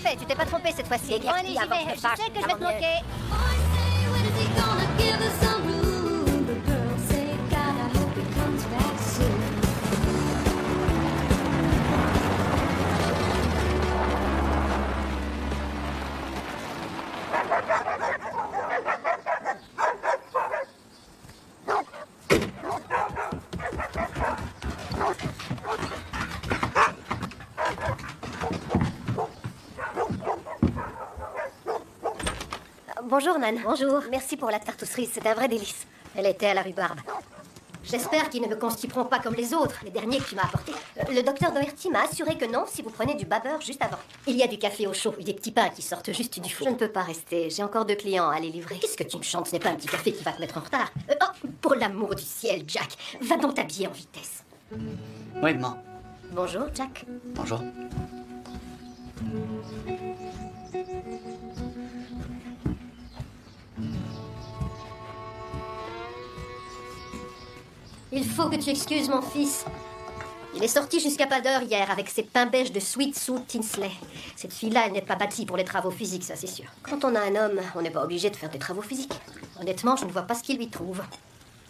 fait, tu t'es pas trompé cette fois-ci. Bon, allez, j'y vais. Je sais que je vais te manquer. Bonjour, Nan. Bonjour. Merci pour la tarte aux cerises, c'était un vrai délice. Elle était à la rhubarbe. J'espère qu'ils ne me constiperont pas comme les autres, les derniers que tu m'as apportés. Le docteur Doherty m'a assuré que non, si vous prenez du babeur juste avant. Il y a du café au chaud et des petits pains qui sortent juste du four. Je ne peux pas rester, j'ai encore 2 clients à les livrer. Qu'est-ce que tu me chantes? Ce n'est pas un petit café qui va te mettre en retard. Oh, pour l'amour du ciel, Jack, va donc t'habiller en vitesse. Oui, maman. Bonjour, Jack. Bonjour. Il faut que tu excuses mon fils. Il est sorti jusqu'à pas d'heure hier avec ses pains beiges de Sweet Sue Tinsley. Cette fille-là, elle n'est pas bâtie pour les travaux physiques, ça c'est sûr. Quand on a un homme, on n'est pas obligé de faire des travaux physiques. Honnêtement, je ne vois pas ce qu'il lui trouve.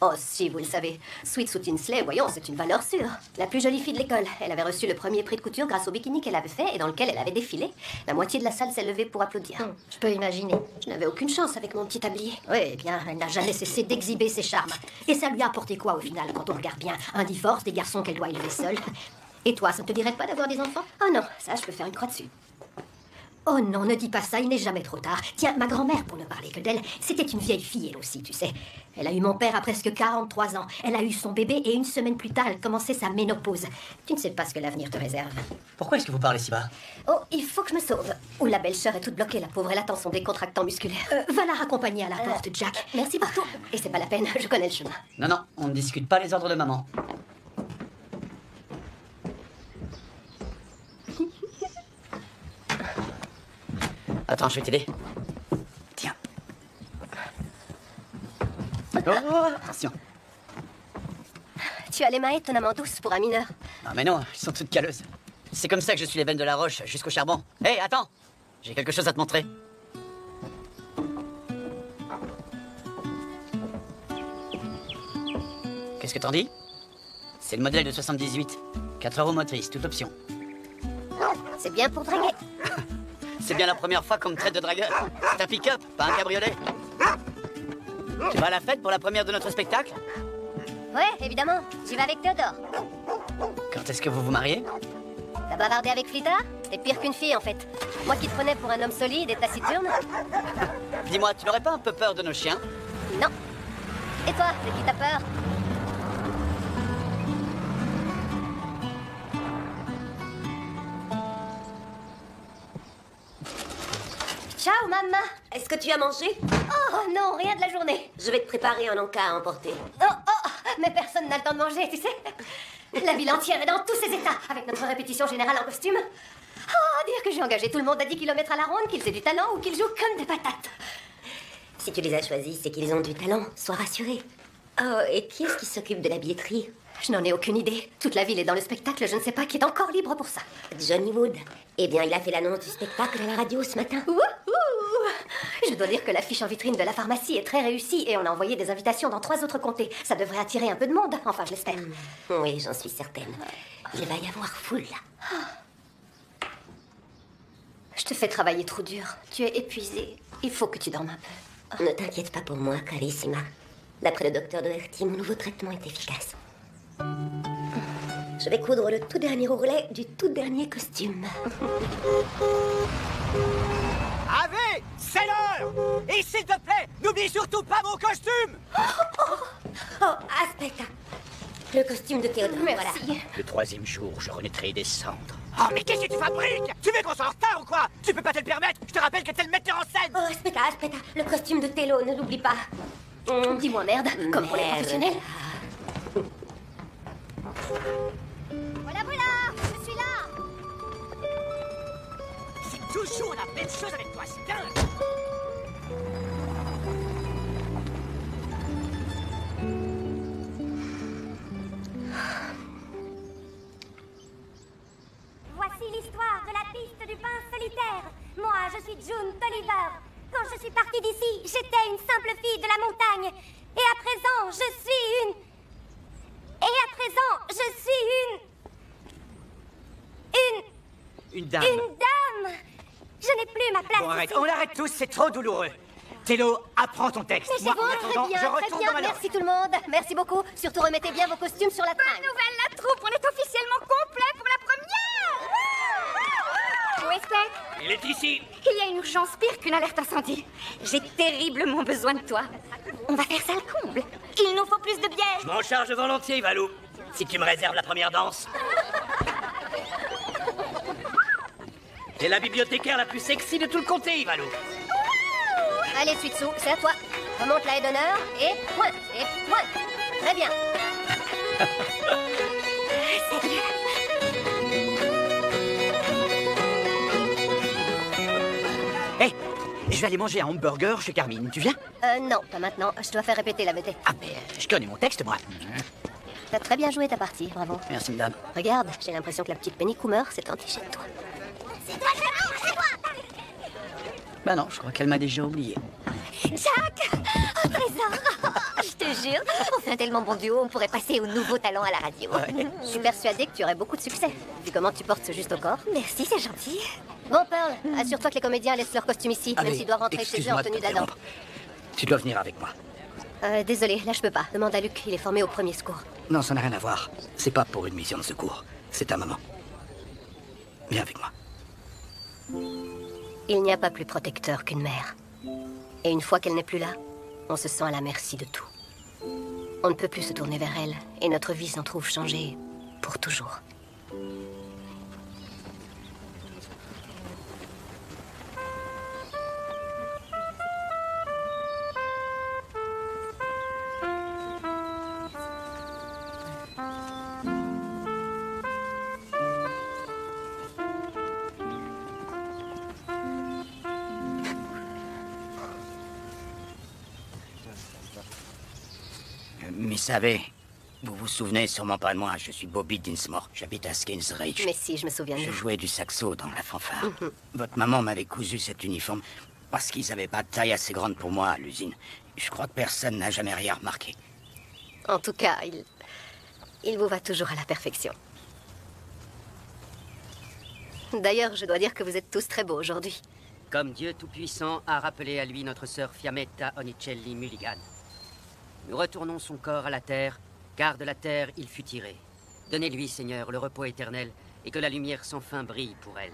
Oh si, vous le savez, Sweet Sue Tinsley, voyons, c'est une valeur sûre. La plus jolie fille de l'école. Elle avait reçu le premier prix de couture grâce au bikini qu'elle avait fait et dans lequel elle avait défilé. La moitié de la salle s'est levée pour applaudir. Je peux imaginer. Je n'avais aucune chance avec mon petit tablier. Oui, eh bien, elle n'a jamais cessé d'exhiber ses charmes. Et ça lui a apporté quoi au final, quand on regarde bien? Un divorce, des garçons qu'elle doit élever seule. Et toi, ça ne te dirait pas d'avoir des enfants? Oh non, ça, je peux faire une croix dessus. Oh non, ne dis pas ça, il n'est jamais trop tard. Tiens, ma grand-mère, pour ne parler que d'elle, c'était une vieille fille, elle aussi, tu sais. Elle a eu mon père à presque 43 ans. Elle a eu son bébé et une semaine plus tard, elle commençait sa ménopause. Tu ne sais pas ce que l'avenir te réserve. Pourquoi est-ce que vous parlez si bas? Oh, il faut que je me sauve. Ou la belle-sœur est toute bloquée, la pauvre, elle attend son décontractant musculaire. Va la raccompagner à la porte, Jack. Merci pour tout. Et c'est pas la peine, je connais le chemin. Non, non, on ne discute pas les ordres de maman. Attends, je vais t'aider. Tiens. Oh, attention. Tu as les mains étonnamment douces pour un mineur. Non mais non, elles sont toutes calleuses. C'est comme ça que je suis les veines de la roche jusqu'au charbon. Hé, attends! J'ai quelque chose à te montrer. Qu'est-ce que t'en dis? C'est le modèle de 78. 4 roues motrices, toute option. C'est bien pour draguer. C'est bien la première fois qu'on me traite de dragueur. C'est un pick-up, pas un cabriolet. Tu vas à la fête pour la première de notre spectacle? Ouais, évidemment. J'y vais avec Théodore. Quand est-ce que vous vous mariez? T'as bavardé avec Flita? T'es pire qu'une fille, en fait. Moi qui te prenais pour un homme solide et taciturne. Dis-moi, tu n'aurais pas un peu peur de nos chiens? Non. Et toi, de qui t'as peur? Ciao, maman. Est-ce que tu as mangé? Oh non, rien de la journée. Je vais te préparer un encas à emporter. Oh, mais personne n'a le temps de manger, tu sais. La ville entière est dans tous ses états, avec notre répétition générale en costume. Oh, dire que j'ai engagé tout le monde à 10 km à la ronde, qu'ils aient du talent ou qu'ils jouent comme des patates. Si tu les as choisis, c'est qu'ils ont du talent, sois rassuré. Oh, et qui est-ce qui s'occupe de la billetterie? Je n'en ai aucune idée. Toute la ville est dans le spectacle, je ne sais pas qui est encore libre pour ça. Johnny Wood. Eh bien, il a fait l'annonce du spectacle à la radio ce matin. Wouhou! Je dois dire que l'affiche en vitrine de la pharmacie est très réussie et on a envoyé des invitations dans 3 autres comtés. Ça devrait attirer un peu de monde, enfin je l'espère. Oui, j'en suis certaine. Il va y avoir foule là. Je te fais travailler trop dur. Tu es épuisée. Il faut que tu dormes un peu. Ne t'inquiète pas pour moi, Carissima. D'après le docteur Doherty, mon nouveau traitement est efficace. Je vais coudre le tout dernier ourlet du tout dernier costume. Ave, c'est l'heure! Et s'il te plaît, n'oublie surtout pas mon costume! Oh, aspetta. Le costume de Théodore, Merci. voilà. Le 3e jour, je renaîtrai des cendres. Oh, mais qu'est-ce que tu fabriques? Tu veux qu'on soit en retard ou quoi? Tu peux pas te le permettre? Je te rappelle que t'es le metteur en scène! Oh, aspetta. Le costume de Télo, ne l'oublie pas. Dis-moi merde, comme pour les Merde. professionnels. Voilà, je suis là. C'est toujours la même chose avec toi, c'est dingue! Voici l'histoire de la piste du pain solitaire. je suis June Tolliver. Quand je suis partie d'ici, j'étais une simple fille de la montagne. Et à présent, je suis une... Une dame. Une dame. Je n'ai plus ma place Bon, arrête, ici. on l'arrête tous, c'est trop douloureux. Télo, apprends ton texte. Mais c'est bon, très bien, je très retourne bien. dans ma loge. Merci tout le monde. Merci beaucoup. Surtout remettez bien vos costumes sur la tringle. Nouvelle la troupe, on est officiellement complet pour la première. Où est-ce que... Il est ici. Il y a une urgence pire qu'une alerte incendie. J'ai terriblement besoin de toi. On va faire ça le comble. Il nous faut plus de bière. Je m'en charge volontiers, Valou. Si tu me réserves la première danse. T'es la bibliothécaire la plus sexy de tout le comté, Valou. Allez, Suitsou, c'est à toi. Remonte la haie d'honneur et pointe, et pointe. Très bien. Hé, je vais aller manger un hamburger chez Carmine. Tu viens? Non, pas maintenant. Je dois faire répéter la vedette. Ah, mais je connais mon texte, moi. T'as très bien joué ta partie, bravo. Merci, madame. Regarde, j'ai l'impression que la petite Penny Coomer s'est entichée de toi. Bah non, je crois qu'elle m'a déjà oublié. Jack, oh trésor. Je te jure, on fait un tellement bon duo, on pourrait passer au nouveau talent à la radio. Je suis persuadée que tu aurais beaucoup de succès, vu comment tu portes ce juste au corps. Merci, c'est gentil. Bon, Pearl, assure-toi que les comédiens laissent leur costume ici, même Allez, s'ils doivent rentrer chez eux en excuse-moi de tenue d'Adam. t'interrompre. Tu dois venir avec moi. Désolé, là je peux pas. Demande à Luc, il est formé au premier secours. Non, ça n'a rien à voir. C'est pas pour une mission de secours. C'est ta maman. Viens avec moi. Il n'y a pas plus protecteur qu'une mère. Et une fois qu'elle n'est plus là, on se sent à la merci de tout. On ne peut plus se tourner vers elle, et notre vie s'en trouve changée pour toujours. Mais savez, vous vous souvenez sûrement pas de moi, je suis Bobby Dinsmore, j'habite à Skins Ridge. Mais si, je me souviens de Je vous. jouais du saxo dans la fanfare. Votre maman m'avait cousu cet uniforme parce qu'ils n'avaient pas de taille assez grande pour moi à l'usine. Je crois que personne n'a jamais rien remarqué. En tout cas, il vous va toujours à la perfection. D'ailleurs, je dois dire que vous êtes tous très beaux aujourd'hui. Comme Dieu Tout-Puissant a rappelé à lui notre sœur Fiammetta Onicelli Mulligan. Nous retournons son corps à la terre, car de la terre il fut tiré. Donnez-lui, Seigneur, le repos éternel, et que la lumière sans fin brille pour elle.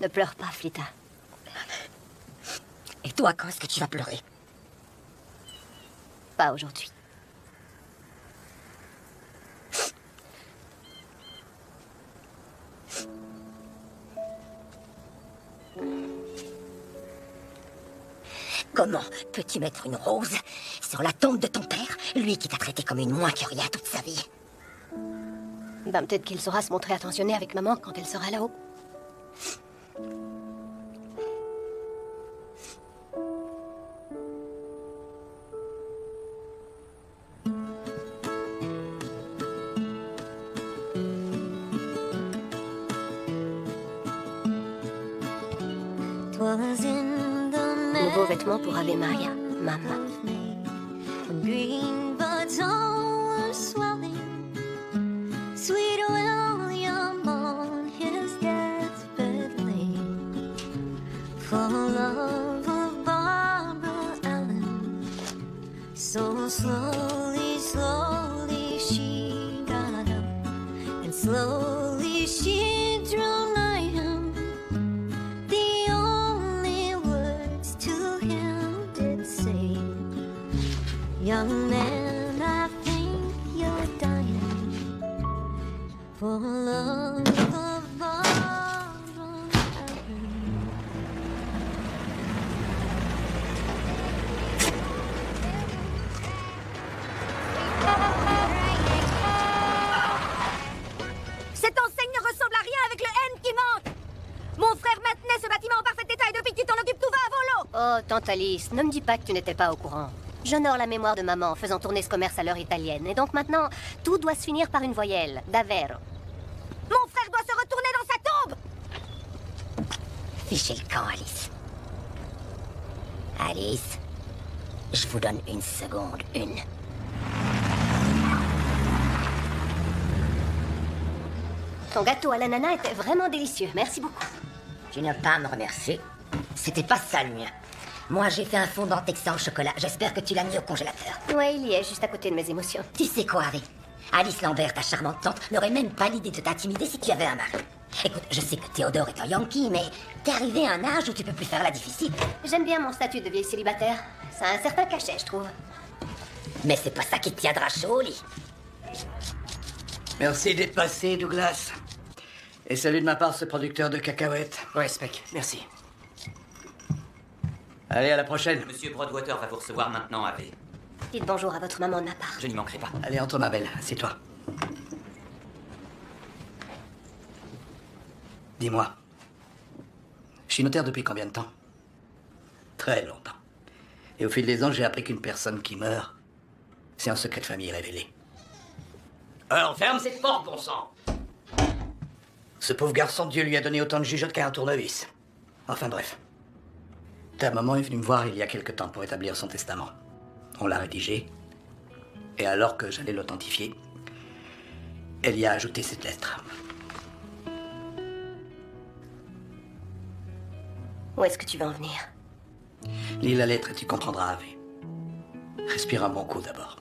Ne pleure pas, Flita. Et toi, quand est-ce que tu vas pleurer? Pas aujourd'hui. Comment peux-tu mettre une rose sur la tombe de ton père, lui qui t'a traité comme une moins que rien toute sa vie? Ben, peut-être qu'il saura se montrer attentionné avec maman quand elle sera là-haut. Nouveaux vêtements pour Ave Maria, maman. Green buds all were swelling. Sweet William on his deathbed lay. For love of Barbara Allen. So slowly, slowly she got up. And slowly she drew nigh him. The only words to him did say, young man, I think you're dying for love of Barbara Allen. Cette enseigne ne ressemble à rien avec le N qui manque. Mon frère maintenait ce bâtiment en parfait état et depuis que tu t'en occupes, tout va à volo. Oh, tante Alice, ne me dis pas que tu n'étais pas au courant. J'honore la mémoire de maman en faisant tourner ce commerce à l'heure italienne. Et donc maintenant, tout doit se finir par une voyelle. Davvero. Mon frère doit se retourner dans sa tombe. Fichez le camp, Alice. Alice, je vous donne une seconde, une. Ton gâteau à l'ananas était vraiment délicieux. Merci beaucoup. Tu n'as pas à me remercier. C'était pas ça le mien. Moi, j'ai fait un fondant texan au chocolat. J'espère que tu l'as mis au congélateur. Ouais, il y est, juste à côté de mes émotions. Tu sais quoi, Harry? Alice Lambert, ta charmante tante, n'aurait même pas l'idée de t'intimider si tu avais un mari. Écoute, je sais que Théodore est un Yankee, mais t'es arrivé à un âge où tu peux plus faire la difficile. J'aime bien mon statut de vieille célibataire. Ça a un certain cachet, je trouve. Mais c'est pas ça qui te tiendra chaud au lit. Merci d'être passé, Douglas. Et salut de ma part ce producteur de cacahuètes. Ouais, Spec, merci. Allez, à la prochaine. Monsieur Broadwater va vous recevoir maintenant, Harry. Dites bonjour à votre maman de ma part. Je n'y manquerai pas. Allez, entre ma belle, assieds-toi. Dis-moi, je suis notaire depuis combien de temps? Très longtemps. Et au fil des ans, j'ai appris qu'une personne qui meurt, c'est un secret de famille révélé. Alors, ferme cette porte, bon sang! Ce pauvre garçon, Dieu lui a donné autant de jugeote qu'à un tournevis. Enfin bref. Ta maman est venue me voir il y a quelque temps pour établir son testament. On l'a rédigé. Et alors que j'allais l'authentifier, elle y a ajouté cette lettre. Où est-ce que tu veux en venir? Lis la lettre et tu comprendras, Harvey. Respire un bon coup d'abord.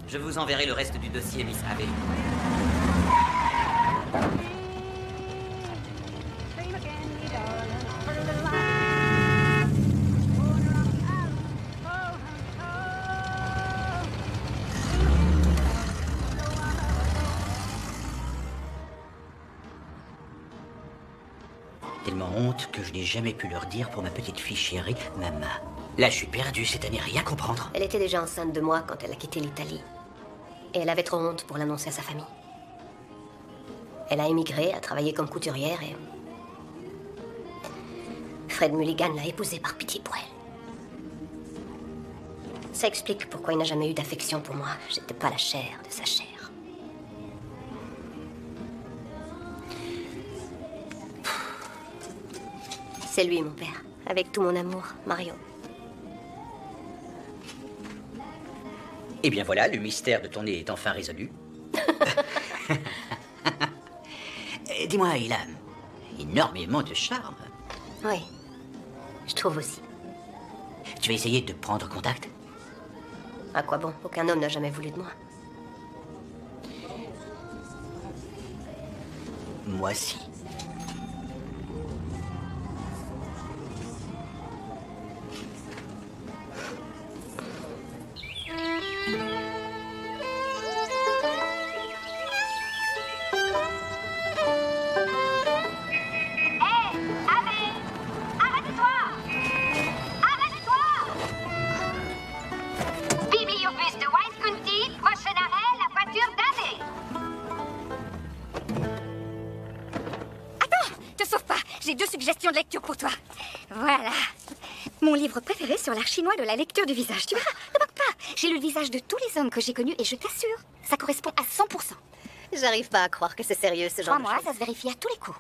Je vous enverrai le reste du dossier, Miss Harvey. Tellement honte que je n'ai jamais pu leur dire pour ma petite fille chérie, maman. Là, je suis perdu, c'est à n'y rien comprendre. Elle était déjà enceinte de moi quand elle a quitté l'Italie. Et elle avait trop honte pour l'annoncer à sa famille. Elle a émigré, a travaillé comme couturière et... Fred Mulligan l'a épousée par pitié pour elle. Ça explique pourquoi il n'a jamais eu d'affection pour moi. J'étais pas la chair de sa chair. C'est lui, mon père. Avec tout mon amour, Mario. Eh bien voilà, le mystère de ton nez est enfin résolu. Dis-moi, il a énormément de charme. Oui, je trouve aussi. Tu vas essayer de prendre contact? À quoi bon? Aucun homme n'a jamais voulu de moi. Moi, si. Suggestion de lecture pour toi. Voilà. Mon livre préféré sur l'art chinois de la lecture du visage. Tu verras, ne manque pas. J'ai lu le visage de tous les hommes que j'ai connus et je t'assure, ça correspond à 100%. J'arrive pas à croire que c'est sérieux ce genre de Crois-moi, choses. ça se vérifie à tous les coups.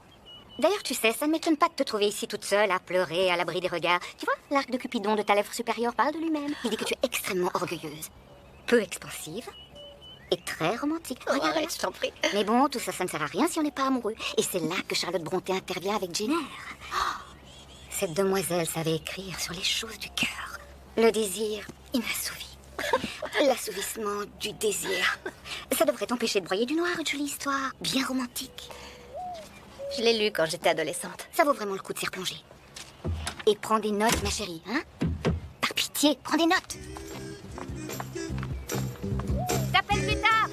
D'ailleurs, tu sais, ça ne m'étonne pas de te trouver ici toute seule, à pleurer, à l'abri des regards. Tu vois, l'arc de Cupidon de ta lèvre supérieure parle de lui-même. Il dit que tu es extrêmement orgueilleuse, peu expansive et très romantique. Oh, Regarde. arrête, je t'en prie. Mais bon, tout ça, ça ne sert à rien si on n'est pas amoureux. Et c'est là que Charlotte Brontë intervient avec Jane Eyre. Oh, cette demoiselle savait écrire sur les choses du cœur. Le désir inassouvi. L'assouvissement du désir. Ça devrait t'empêcher de broyer du noir, une jolie histoire. Bien romantique. Je l'ai lu quand j'étais adolescente. Ça vaut vraiment le coup de s'y replonger. Et prends des notes, ma chérie, hein? Par pitié, prends des notes. T'appelles plus tard.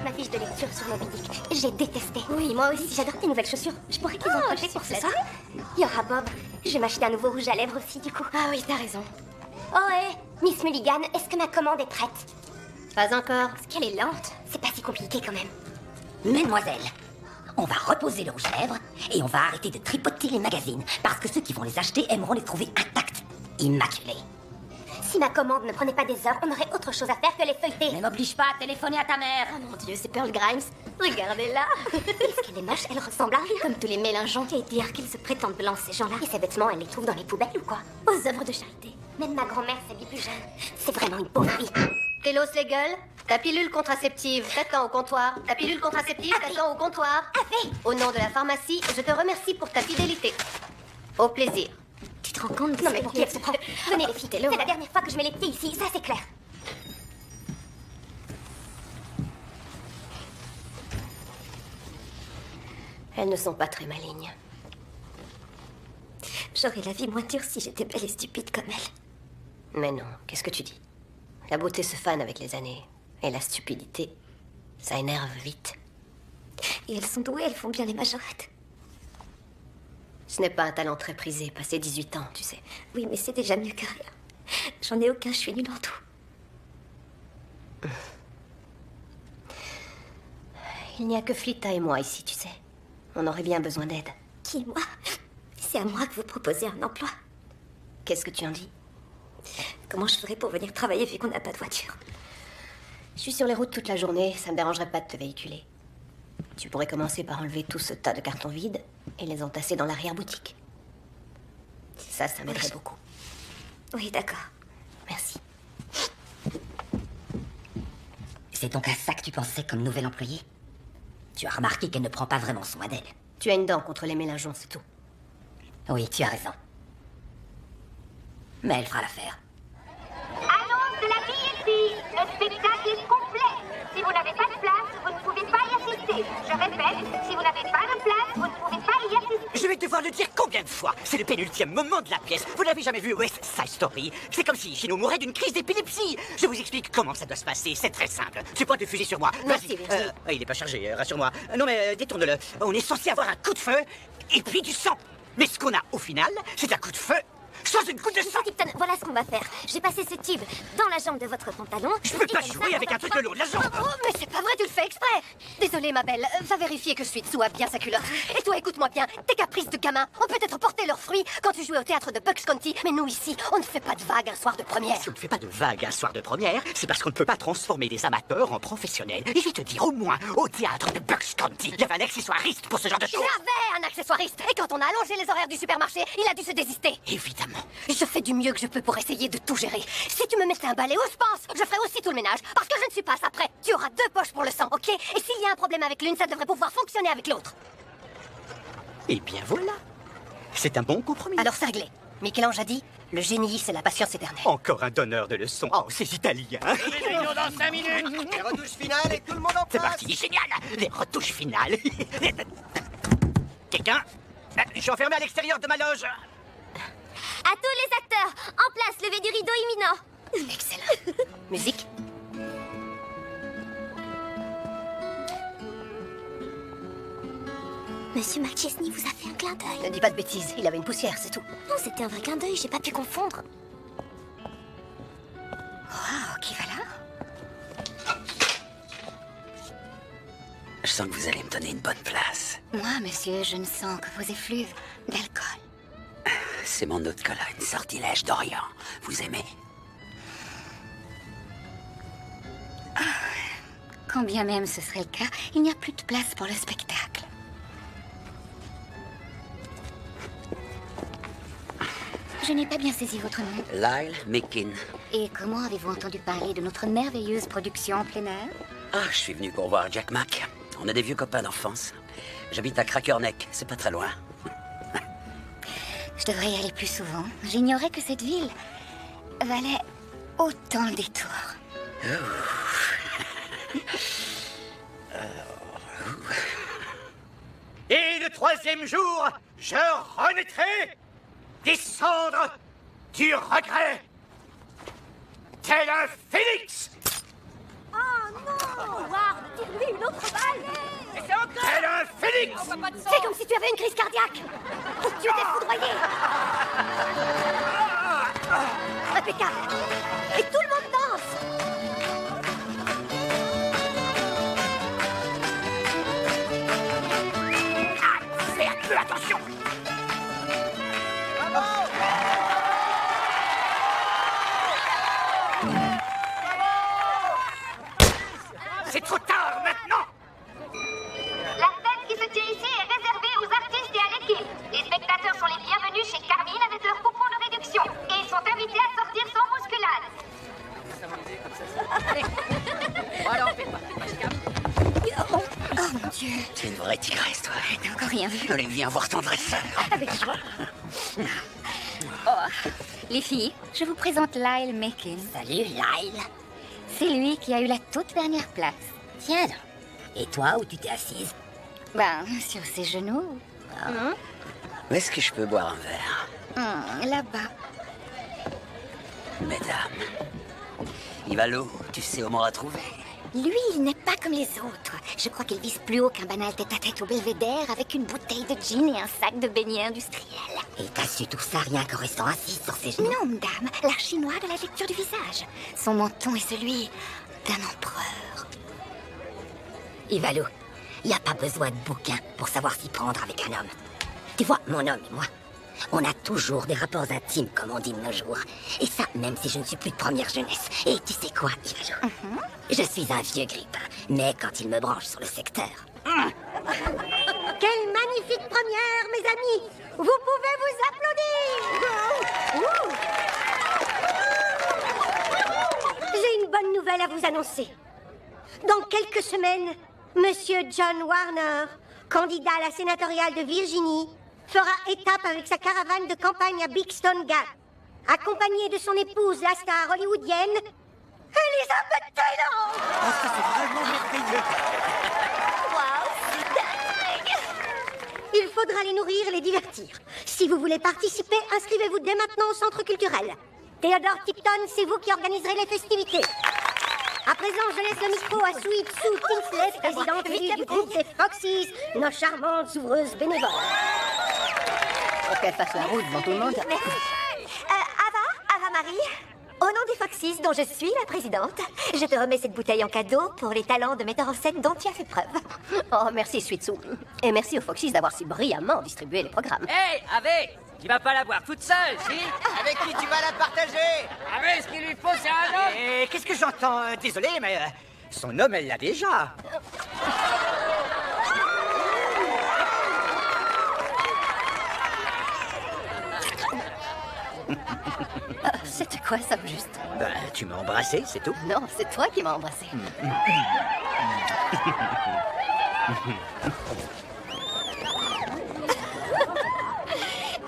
Ma fiche de lecture sur Moby Dick, j'ai détesté. Oui, moi aussi, j'adore tes nouvelles chaussures. Je pourrais qu'ils emprunter pour ça. Il y aura Bob. Je vais m'acheter un nouveau rouge à lèvres aussi, du coup. Ah oui, t'as raison. Oh, hé, Miss Mulligan, est-ce que ma commande est prête? Pas encore. Est-ce qu'elle est lente? C'est pas si compliqué quand même. Mesdemoiselles, on va reposer le rouge à lèvres et on va arrêter de tripoter les magazines parce que ceux qui vont les acheter aimeront les trouver intacts, immaculés. Si ma commande ne prenait pas des heures, on aurait autre chose à faire que les feuilleter. Ne m'oblige pas à téléphoner à ta mère. Oh mon Dieu, c'est Pearl Grimes. Regardez-la. Est-ce qu'elle est moche? Elle ressemble à rien. Comme tous les mélangeants. Et dire qu'ils se prétendent blancs, ces gens-là. Et ces vêtements, elle les trouve dans les poubelles ou quoi? Aux œuvres de charité. Même ma grand-mère s'habille plus jeune. C'est vraiment une pauvre fille. Télos les gueules. Ta pilule contraceptive, t'attends au comptoir. Ta pilule contraceptive, t'attends au comptoir. Au nom de la pharmacie, je te remercie pour ta fidélité. Au plaisir. Tu te rends compte de... Non mais pour qui elle se prend? Venez les filles, c'est la dernière fois que je mets les pieds ici, ça c'est clair. Elles ne sont pas très malignes. J'aurais la vie moins dure si j'étais belle et stupide comme elle. Mais non, qu'est-ce que tu dis? La beauté se fane avec les années. Et la stupidité, ça énerve vite. Et elles sont douées, elles font bien les majorettes. Ce n'est pas un talent très prisé, passé 18 ans, tu sais. Oui, mais c'est déjà mieux que rien. J'en ai aucun, je suis nulle en tout. Il n'y a que Flita et moi ici, tu sais. On aurait bien besoin d'aide. Qui, moi? C'est à moi que vous proposez un emploi. Qu'est-ce que tu en dis? Comment je ferais pour venir travailler vu qu'on n'a pas de voiture? Je suis sur les routes toute la journée, ça me dérangerait pas de te véhiculer. Tu pourrais commencer par enlever tout ce tas de cartons vides et les entasser dans l'arrière-boutique. Ça m'aiderait beaucoup. Oui, d'accord. Merci. C'est donc à ça que tu pensais comme nouvelle employée? Tu as remarqué qu'elle ne prend pas vraiment soin d'elle. Tu as une dent contre les mélangeons, c'est tout. Oui, tu as raison. Mais elle fera l'affaire. Annonce de la billetterie. Le spectacle est complet. Si vous n'avez pas de place, vous ne pouvez pas y assister. Je répète, si vous n'avez pas de place, vous ne pouvez pas y assister. Je vais devoir le dire combien de fois? C'est le pénultième moment de la pièce. Vous n'avez jamais vu West Side Story? C'est comme si Chino mourait d'une crise d'épilepsie. Je vous explique comment ça doit se passer. C'est très simple. Tu pointes le fusil sur moi. Merci, Vas-y. merci. Il n'est pas chargé, rassure-moi. Non mais détourne-le. On est censé avoir un coup de feu et puis du sang. Mais ce qu'on a au final, c'est un coup de feu sans une goutte de sang. Tipton, voilà ce qu'on va faire. J'ai passé ce tube dans la jambe de votre pantalon. Je peux pas et comme jouer ça, avec on va un truc le long de la jambe. Oh, mais c'est pas vrai, tu le fais exprès. Désolée, ma belle. Va vérifier que Sweetsou a bien sa culotte. Et toi, écoute-moi bien. Tes caprices de gamin ont peut-être porté leurs fruits quand tu jouais au théâtre de Bucks County. Mais nous, ici, on ne fait pas de vagues un soir de première. Si on ne fait pas de vagues un soir de première, c'est parce qu'on ne peut pas transformer des amateurs en professionnels. Et je vais te dire, au moins, au théâtre de Bucks County, il y avait un accessoiriste pour ce genre de Il choses. y avait un accessoiriste. Et quand on a allongé les horaires du supermarché, il a dû se désister. Évidemment. Je fais du mieux que je peux pour essayer de tout gérer. Si tu me mettais un balai où je pense, je ferais aussi tout le ménage. Parce que je ne suis pas après. Tu auras 2 poches pour le sang, ok? Et s'il y a un problème avec l'une, ça devrait pouvoir fonctionner avec l'autre. Eh bien voilà. C'est un bon compromis. Alors, c'est réglé. Michel-Ange a dit, le génie, c'est la patience éternelle. Encore un donneur de leçons. Oh, c'est italien. Réunion dans 5 minutes. Les retouches finales et tout le monde en C'est place. parti, génial. Les retouches finales. Quelqu'un? Je suis enfermé à l'extérieur de ma loge. À tous les acteurs, en place, levée du rideau imminent. Excellent. Musique. Monsieur McChesney vous a fait un clin d'œil. Ne dis pas de bêtises, il avait une poussière, c'est tout. Non, c'était un vrai clin d'œil, j'ai pas pu confondre. Wow, qui va là? Je sens que vous allez me donner une bonne place. Moi, monsieur, je ne sens que vos effluves d'alcool. C'est mon eau de Cologne, sortilège d'Orient. Vous aimez? Quand bien même ce serait le cas, il n'y a plus de place pour le spectacle. Je n'ai pas bien saisi votre nom. Lyle Mickin. Et comment avez-vous entendu parler de notre merveilleuse production en plein air? Ah, je suis venu pour voir Jack Mack. On a des vieux copains d'enfance. J'habite à Cracker Neck, c'est pas très loin. Je devrais y aller plus souvent. J'ignorais que cette ville valait autant le détour. Et le troisième jour, je renaîtrai, descendre du regret, tel un phénix. Oh non! Ward, tire-lui une autre balle! Tel un phénix. C'est comme si tu avais une crise cardiaque! Ou que tu étais foudroyé! Impeccable! Et tout le monde danse! Fais un peu attention. C'est trop tard maintenant. La scène qui se tient ici est réservée aux artistes et à l'équipe. Les spectateurs sont les bienvenus chez Carmine avec leur coupon de réduction. Et ils sont invités à sortir sans bousculade. Alors, fais pas. Oh mon Dieu, Tu es une vraie tigresse, toi. t'as encore rien vu. Allez, viens voir ton dresseur. Avec joie. Oh, les filles, je vous présente Lyle Macon. Salut, Lyle. C'est lui qui a eu la toute dernière place. Tiens donc. Et toi, où tu t'es assise? Ben, sur ses genoux. Où est-ce que je peux boire un verre? Là-bas. Mesdames, Ivalo, tu sais où m'en retrouver? Lui, il n'est pas comme les autres. Je crois qu'il vise plus haut qu'un banal tête-à-tête au belvédère avec une bouteille de gin et un sac de beignets industriels. Et t'as su tout ça rien qu'en restant assise sur ses genoux? Non, madame, l'art chinois de la lecture du visage. Son menton est celui d'un empereur. Ivalo, y a pas besoin de bouquin pour savoir s'y prendre avec un homme. Tu vois, mon homme et moi, on a toujours des rapports intimes, comme on dit de nos jours. Et ça, même si je ne suis plus de première jeunesse. Et tu sais quoi, Ivalo? Je suis un vieux grippin, mais quand il me branche sur le secteur... Quelle magnifique première, mes amis! Vous pouvez vous applaudir! J'ai une bonne nouvelle à vous annoncer. Dans quelques semaines, Monsieur John Warner, candidat à la sénatoriale de Virginie, fera étape avec sa caravane de campagne à Big Stone Gap, accompagné de son épouse, la star hollywoodienne, Elizabeth Taylor! Oh, ça c'est vraiment merveilleux. Il faudra les nourrir et les divertir. Si vous voulez participer, inscrivez-vous dès maintenant au centre culturel. Theodore Tipton, c'est vous qui organiserez les festivités. À présent, je laisse le micro à Sweet Sue Tinsley, présidente élue du groupe des Foxys, nos charmantes ouvreuses bénévoles. Pour qu'elle fasse la route devant tout le monde. Ava Marie, au nom des Foxys dont je suis la présidente, je te remets cette bouteille en cadeau pour les talents de metteur en scène dont tu as fait preuve. Oh, merci, Sweet Sue. Et merci aux Foxys d'avoir si brillamment distribué les programmes. Hey, Ave, tu vas pas la boire toute seule, si? Avec qui tu vas la partager? Ave, ce qu'il lui faut, c'est un homme. Et qu'est-ce que j'entends? Désolé, mais son homme, elle l'a déjà. C'était quoi ça, juste? Ben, tu m'as embrassé, c'est tout. Non, c'est toi qui m'as embrassé.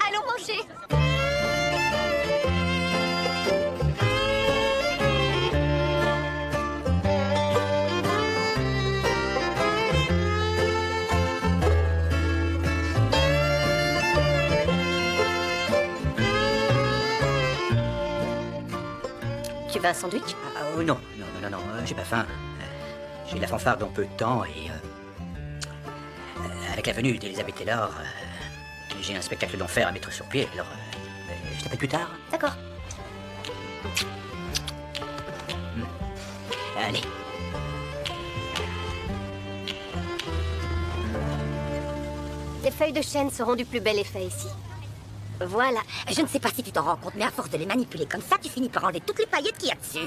Allons manger. Tu veux un sandwich? Non, j'ai pas faim. J'ai la fanfare dans peu de temps et... avec la venue d'Elizabeth Taylor, j'ai un spectacle d'enfer à mettre sur pied, alors... je t'appelle plus tard. D'accord. Allez. Les feuilles de chêne seront du plus bel effet ici. Voilà. Je ne sais pas si tu t'en rends compte, mais à force de les manipuler comme ça, tu finis par enlever toutes les paillettes qu'il y a dessus.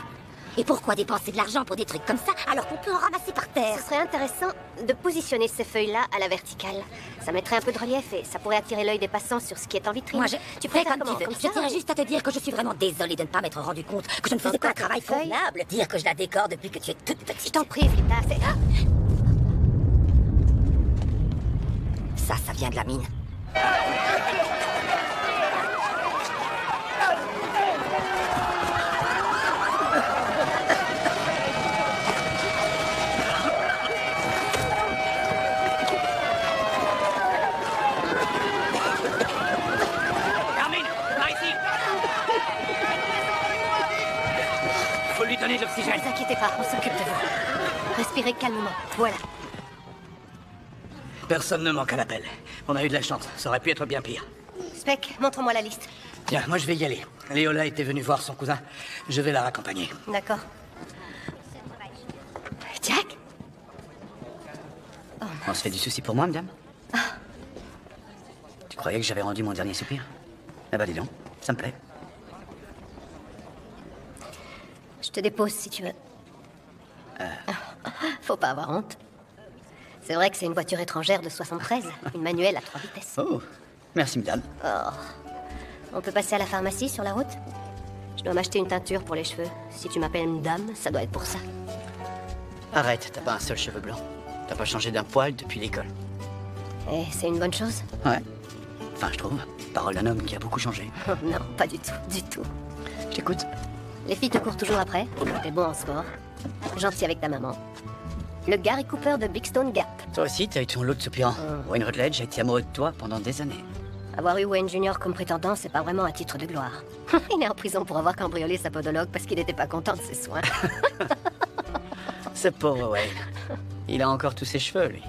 Et pourquoi dépenser de l'argent pour des trucs comme ça, alors qu'on peut en ramasser par terre? Ce serait intéressant de positionner ces feuilles-là à la verticale. Ça mettrait un peu de relief et ça pourrait attirer l'œil des passants sur ce qui est en vitrine. Moi, tu fais préfères comme tu veux. comme Je ça, tiens juste à te dire que je suis vraiment désolée de ne pas m'être rendu compte que je ne faisais pas un travail feuille. formidable. Dire que je la décore depuis que tu es toute petite. Je t'en prie, Rita, c'est... Ça vient de la mine. faut lui donner de l'oxygène. Ne vous inquiétez pas, on s'occupe de vous. Respirez calmement. Voilà. Personne ne manque à l'appel. On a eu de la chance. Ça aurait pu être bien pire. Spec, montre-moi la liste. Tiens, moi je vais y aller. Léola était venue voir son cousin. Je vais la raccompagner. D'accord. Jack? On se fait du souci pour moi, madame? Tu croyais que j'avais rendu mon dernier soupir? Ah bah dis donc, ça me plaît. Je te dépose si tu veux. Faut pas avoir honte. C'est vrai que c'est une voiture étrangère de 73, une manuelle à 3 vitesses. Oh, merci madame. Oh. On peut passer à la pharmacie sur la route? Je dois m'acheter une teinture pour les cheveux. Si tu m'appelles une dame, ça doit être pour ça. Arrête, t'as pas un seul cheveu blanc. T'as pas changé d'un poil depuis l'école. Et c'est une bonne chose? Ouais. Enfin, je trouve. Parole d'un homme qui a beaucoup changé. Oh, non, pas du tout, du tout. Je t'écoute. Les filles te courent toujours après. T'es bon en sport. Gentil avec ta maman. Le Gary Cooper de Big Stone Gap. Toi aussi, t'as eu ton lot de soupirants. Wayne Rutledge a été amoureux de toi pendant des années. Avoir eu Wayne Jr. comme prétendant, c'est pas vraiment un titre de gloire. Il est en prison pour avoir cambriolé sa podologue parce qu'il n'était pas content de ses soins. Ce pauvre Wayne. Il a encore tous ses cheveux, lui.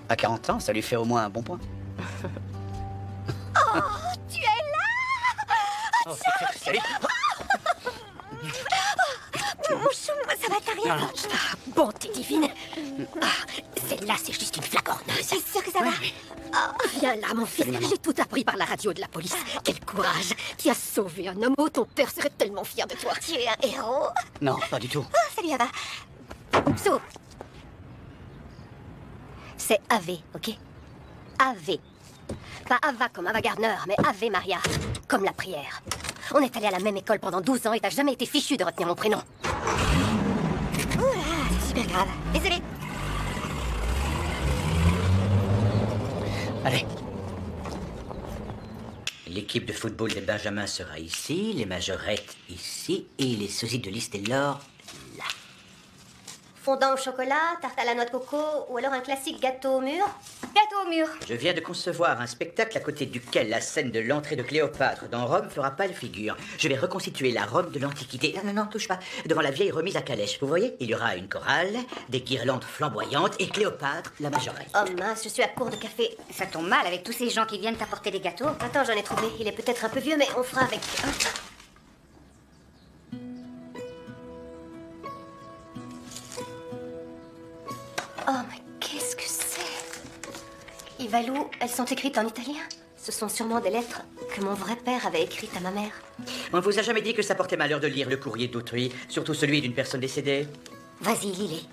À 40 ans, ça lui fait au moins un bon point. Oh, tu es là! Oh, salut. Mon chou, ça va t'arriver? Non, Bonté divine. Celle-là, c'est juste une flagorneuse. Je suis sûre que ça va. Viens là, mon fils. J'ai tout appris par la radio de la police. Quel courage. Tu as sauvé un homme. Oh, ton père serait tellement fier de toi. Tu es un héros. Non, pas du tout. Oh, salut, Ava. So. C'est Ave, ok? Ave. Pas Ava comme Ava Gardner, mais Ave Maria. Comme la prière. On est allé à la même école pendant 12 ans et t'as jamais été fichu de retenir mon prénom. Oula, c'est super grave. Désolée. Allez. L'équipe de football des Benjamins sera ici, les majorettes ici, et les sosies de Listelor là. Fondant au chocolat, tarte à la noix de coco, ou alors un classique gâteau au mur? Gâteau au mur. Je viens de concevoir un spectacle à côté duquel la scène de l'entrée de Cléopâtre dans Rome fera pas le figure. Je vais reconstituer la Rome de l'Antiquité. Non, touche pas. Devant la vieille remise à calèche. Vous voyez, il y aura une chorale, des guirlandes flamboyantes et Cléopâtre, la majorette. Oh mince, je suis à court de café. Ça tombe mal avec tous ces gens qui viennent t'apporter des gâteaux. Attends, j'en ai trouvé. Il est peut-être un peu vieux, mais on fera avec. Oh, mais qu'est-ce que c'est? Ivalou, elles sont écrites en italien? Ce sont sûrement des lettres que mon vrai père avait écrites à ma mère. On vous a jamais dit que ça portait malheur de lire le courrier d'autrui, surtout celui d'une personne décédée? Vas-y, lis-les.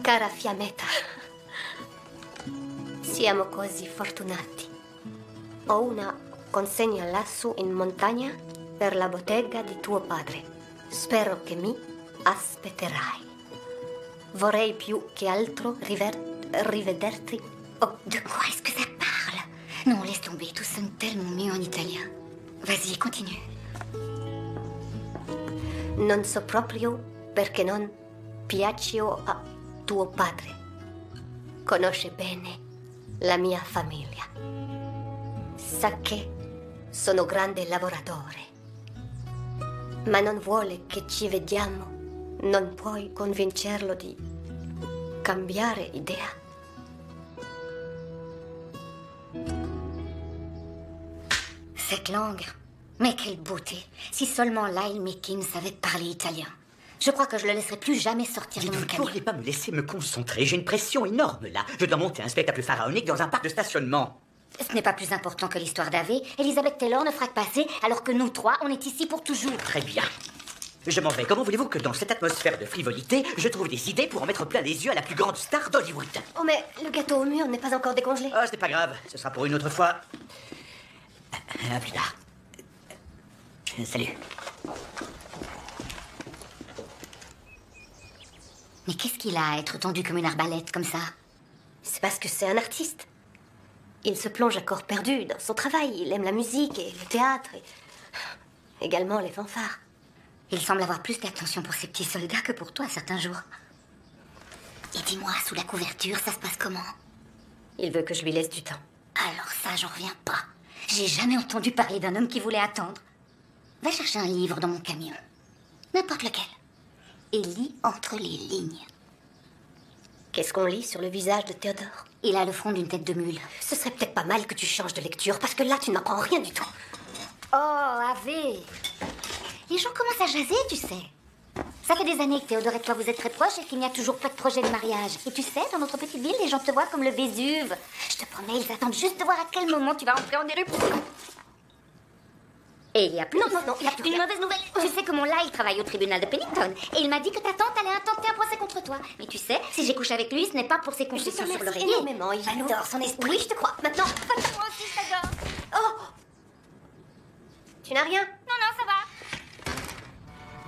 Cara Fiammetta, siamo così fortunati. Ho una consegna lassù in montagna per la bottega di tuo padre. Spero che mi aspetterai. Vorrei più che altro rivederti. Oh, De quoi est-ce que ça parle? Non, laisse tomber, tout sonne tellement mieux en italien. Vas-y, continue. non so proprio perché non piaccio a tuo padre. Conosce bene la mia famiglia. Sa che sono grande lavoratore. Ma non vuole che ci vediamo. Non puoi convincerlo di cambiare idea. Cette langue, mais quelle beauté. Si seulement Lyle Meekin savait parler italien. Je crois que je le laisserai plus jamais sortir de Vous mon ne camion. pourriez pas me laisser me concentrer. J'ai une pression énorme là. Je dois monter un spectacle pharaonique dans un parc de stationnement. Ce n'est pas plus important que l'histoire d'Ave. Elizabeth Taylor ne fera que passer, alors que nous trois, on est ici pour toujours. Très bien. Je m'en vais. Comment voulez-vous que dans cette atmosphère de frivolité, je trouve des idées pour en mettre plein les yeux à la plus grande star d'Hollywood? Oh, mais le gâteau au mur n'est pas encore décongelé. Oh, ce n'est pas grave. Ce sera pour une autre fois. À plus tard. Salut. Mais qu'est-ce qu'il a à être tendu comme une arbalète, comme ça? C'est parce que c'est un artiste. Il se plonge à corps perdu dans son travail. Il aime la musique et le théâtre. Et également les fanfares. Il semble avoir plus d'attention pour ses petits soldats que pour toi certains jours. Et dis-moi, sous la couverture, ça se passe comment? Il veut que je lui laisse du temps. Alors ça, j'en reviens pas. J'ai jamais entendu parler d'un homme qui voulait attendre. Va chercher un livre dans mon camion. N'importe lequel. Et lis entre les lignes. Qu'est-ce qu'on lit sur le visage de Théodore? Il a le front d'une tête de mule. Ce serait peut-être pas mal que tu changes de lecture, parce que là, tu n'apprends rien du tout. Oh, Ave! Les gens commencent à jaser, tu sais. Ça fait des années que Théodore et toi vous êtes très proches et qu'il n'y a toujours pas de projet de mariage. Et tu sais, dans notre petite ville, les gens te voient comme le Vésuve. Je te promets, ils attendent juste de voir à quel moment tu vas entrer en éruption. Et il y a plus. Non, il y a plus Une rien. mauvaise nouvelle. Tu sais que mon il travaille au tribunal de Pennington. Et il m'a dit que ta tante allait intenter un procès contre toi. Mais tu sais, si j'ai couché avec lui, ce n'est pas pour ses concessions sur l'oreiller. énormément, il adore son esprit. Oui, je te crois. Maintenant, Moi aussi, je t'adore. oh! Tu n'as rien? Non, ça va.